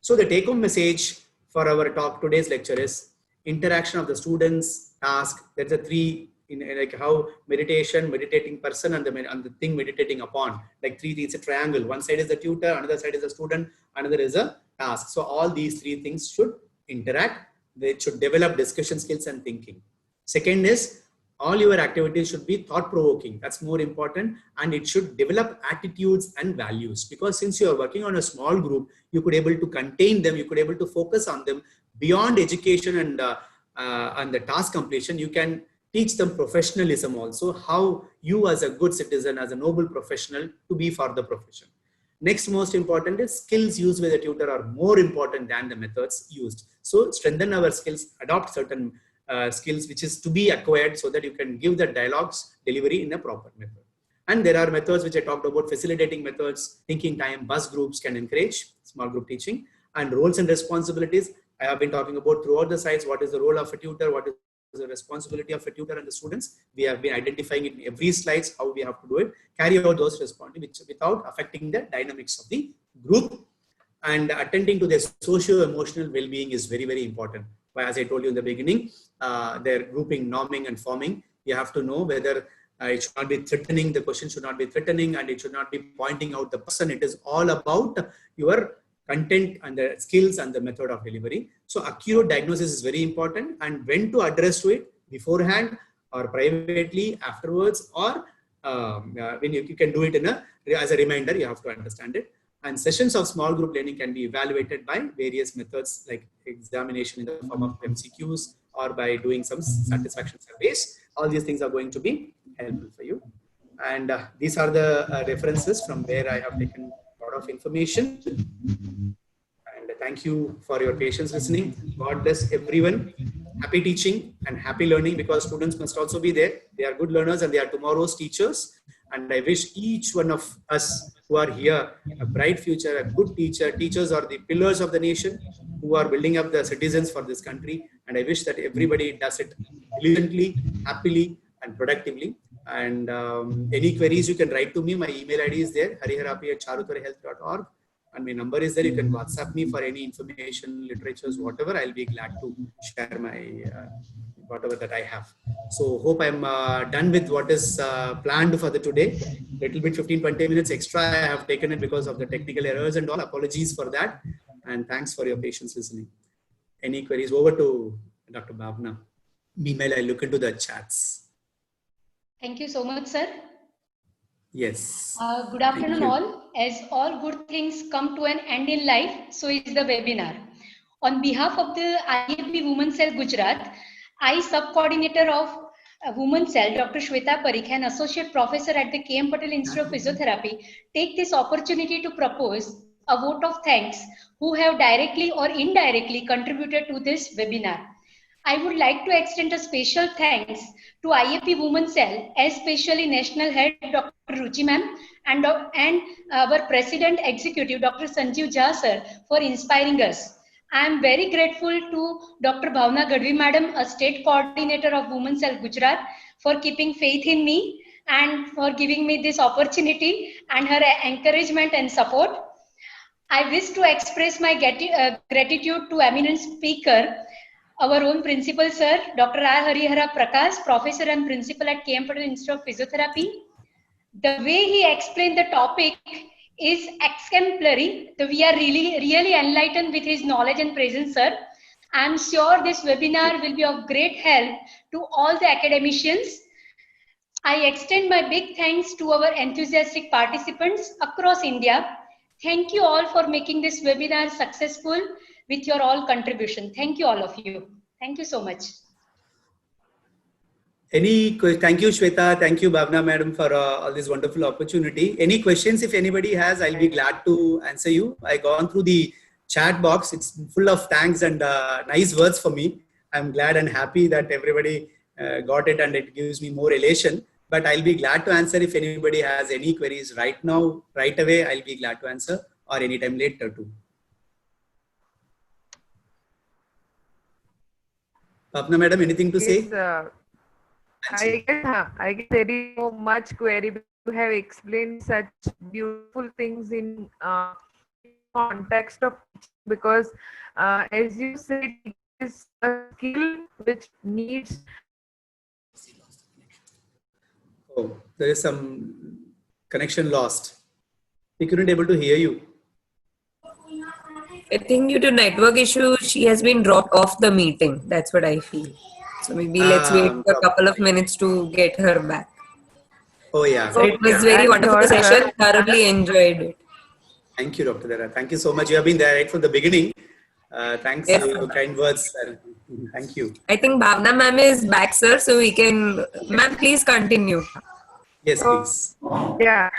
So the take home message for our talk, today's lecture, is interaction of the students, task. That's the 3 in like how meditating person and the thing meditating upon, like 3 things, a triangle. One side is the tutor, another side is the student, another is a task. So all these 3 things should interact. They should develop discussion skills and thinking. Second is all your activities should be thought provoking. That's more important. And it should develop attitudes and values, because since you are working on a small group, you could able to contain them. You could able to focus on them beyond education and the task completion. You can teach them professionalism also, how you as a good citizen, as a noble professional, to be for the profession. Next most important is skills used by the tutor are more important than the methods used. So strengthen our skills, adopt certain skills which is to be acquired so that you can give the dialogues delivery in a proper method. And there are methods which I talked about, facilitating methods, thinking time, bus groups can encourage small group teaching, and roles and responsibilities. I have been talking about throughout the slides, what is the role of a tutor, what is the responsibility of a tutor and the students. We have been identifying it in every slides, how we have to do it, carry out those responsibilities without affecting the dynamics of the group. And attending to their socio-emotional well-being is very, very important. But as I told you in the beginning, their grouping, norming and forming, you have to know whether it should not be threatening, the question should not be threatening, and it should not be pointing out the person. It is all about your content and the skills and the method of delivery. So accurate diagnosis is very important, and when to address to it, beforehand or privately afterwards, or when you can do it in as a reminder, you have to understand it. And sessions of small group learning can be evaluated by various methods like examination in the form of MCQs or by doing some satisfaction surveys. All these things are going to be helpful for you. And these are the references from where I have taken a lot of information. And thank you for your patience listening. God bless everyone. Happy teaching and happy learning, because students must also be there. They are good learners and they are tomorrow's teachers. And I wish each one of us who are here a bright future, a good teacher. Teachers are the pillars of the nation who are building up the citizens for this country. And I wish that everybody does it diligently, happily, and productively. And any queries you can write to me. My email ID is there, hariharapi@charutarahealth.org. And my number is there. You can WhatsApp me for any information, literatures, whatever. I'll be glad to share my whatever that I have. So hope I'm done with what is planned for the today. Little bit 15-20 minutes extra. I have taken it because of the technical errors and all. Apologies for that. And thanks for your patience listening. Any queries? Over to Dr. Bhavna. Meanwhile, I'll look into the chats. Thank you so much, sir. Yes. Good Thank afternoon you. all. As all good things come to an end in life, so is the webinar. On behalf of the IAP Women's Cell Gujarat, I, Sub-Coordinator of Women's Cell, Dr. Shweta Parikh, an Associate Professor at the KM Patel Institute of Physiotherapy, take this opportunity to propose a vote of thanks who have directly or indirectly contributed to this webinar. I would like to extend a special thanks to IAP Women's Cell, especially National Head Dr. Ruchi Ma'am and our President Executive Dr. Sanjeev Jha sir for inspiring us. I am very grateful to Dr. Bhavna Gadvi Madam, a State Coordinator of Women's Cell Gujarat, for keeping faith in me and for giving me this opportunity and her encouragement and support. I wish to express my gratitude to eminent speaker, our own principal sir, Dr. R. Harihara Prakash, professor and principal at KM Patel Institute of Physiotherapy. The way he explained the topic is exemplary. We are really enlightened with his knowledge and presence, sir. I am sure this webinar will be of great help to all the academicians. I extend my big thanks to our enthusiastic participants across India. Thank you all for making this webinar successful with your all contribution. Thank you all of you. Thank you so much. Thank you, Shweta. Thank you, Bhavna Madam, for all this wonderful opportunity. Any questions, if anybody has, I'll be glad to answer you. I gone through the chat box. It's full of thanks and nice words for me. I'm glad and happy that everybody got it, and it gives me more elation. But I'll be glad to answer if anybody has any queries right now, right away. I'll be glad to answer, or anytime later too. Bhavna Madam, anything to say? I guess there is so much query, but you have explained such beautiful things in context of teaching, because as you said, it is a skill which needs. Oh, there is some connection lost. We couldn't able to hear you. I think due to network issue, she has been dropped off the meeting. That's what I feel. So maybe let's wait for a couple of minutes to get her back. Oh yeah. So it was very wonderful session. Thoroughly enjoyed it. Thank you, Dr. Dara. Thank you so much. You have been there right from the beginning. Thanks for your kind words. Thank you. I think Bhavna ma'am is back, sir. So we can, ma'am, please continue. Yes, please. Yeah.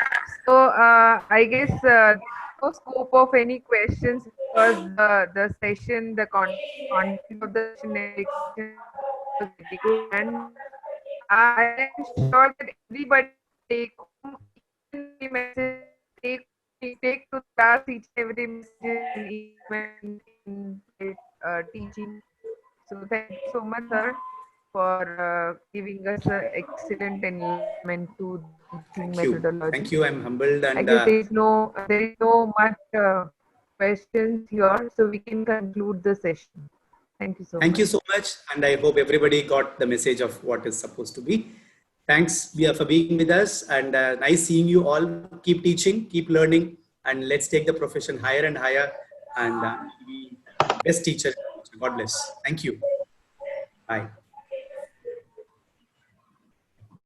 So I guess no scope of any questions, because the session, the content of the session was very good, and I am sure that everybody take home every message, take to class each and every message and even in teaching. So thank you so much, sir, for giving us an excellent enlightenment to teaching methodology. Thank you. I'm humbled, and I guess there is no much questions here, so we can conclude the session. Thank you so much. Thank you so much, and I hope everybody got the message of what is supposed to be. Thanks for being with us, and nice seeing you all. Keep teaching, keep learning, and let's take the profession higher and higher, and be best teacher. God bless. Thank you. Bye.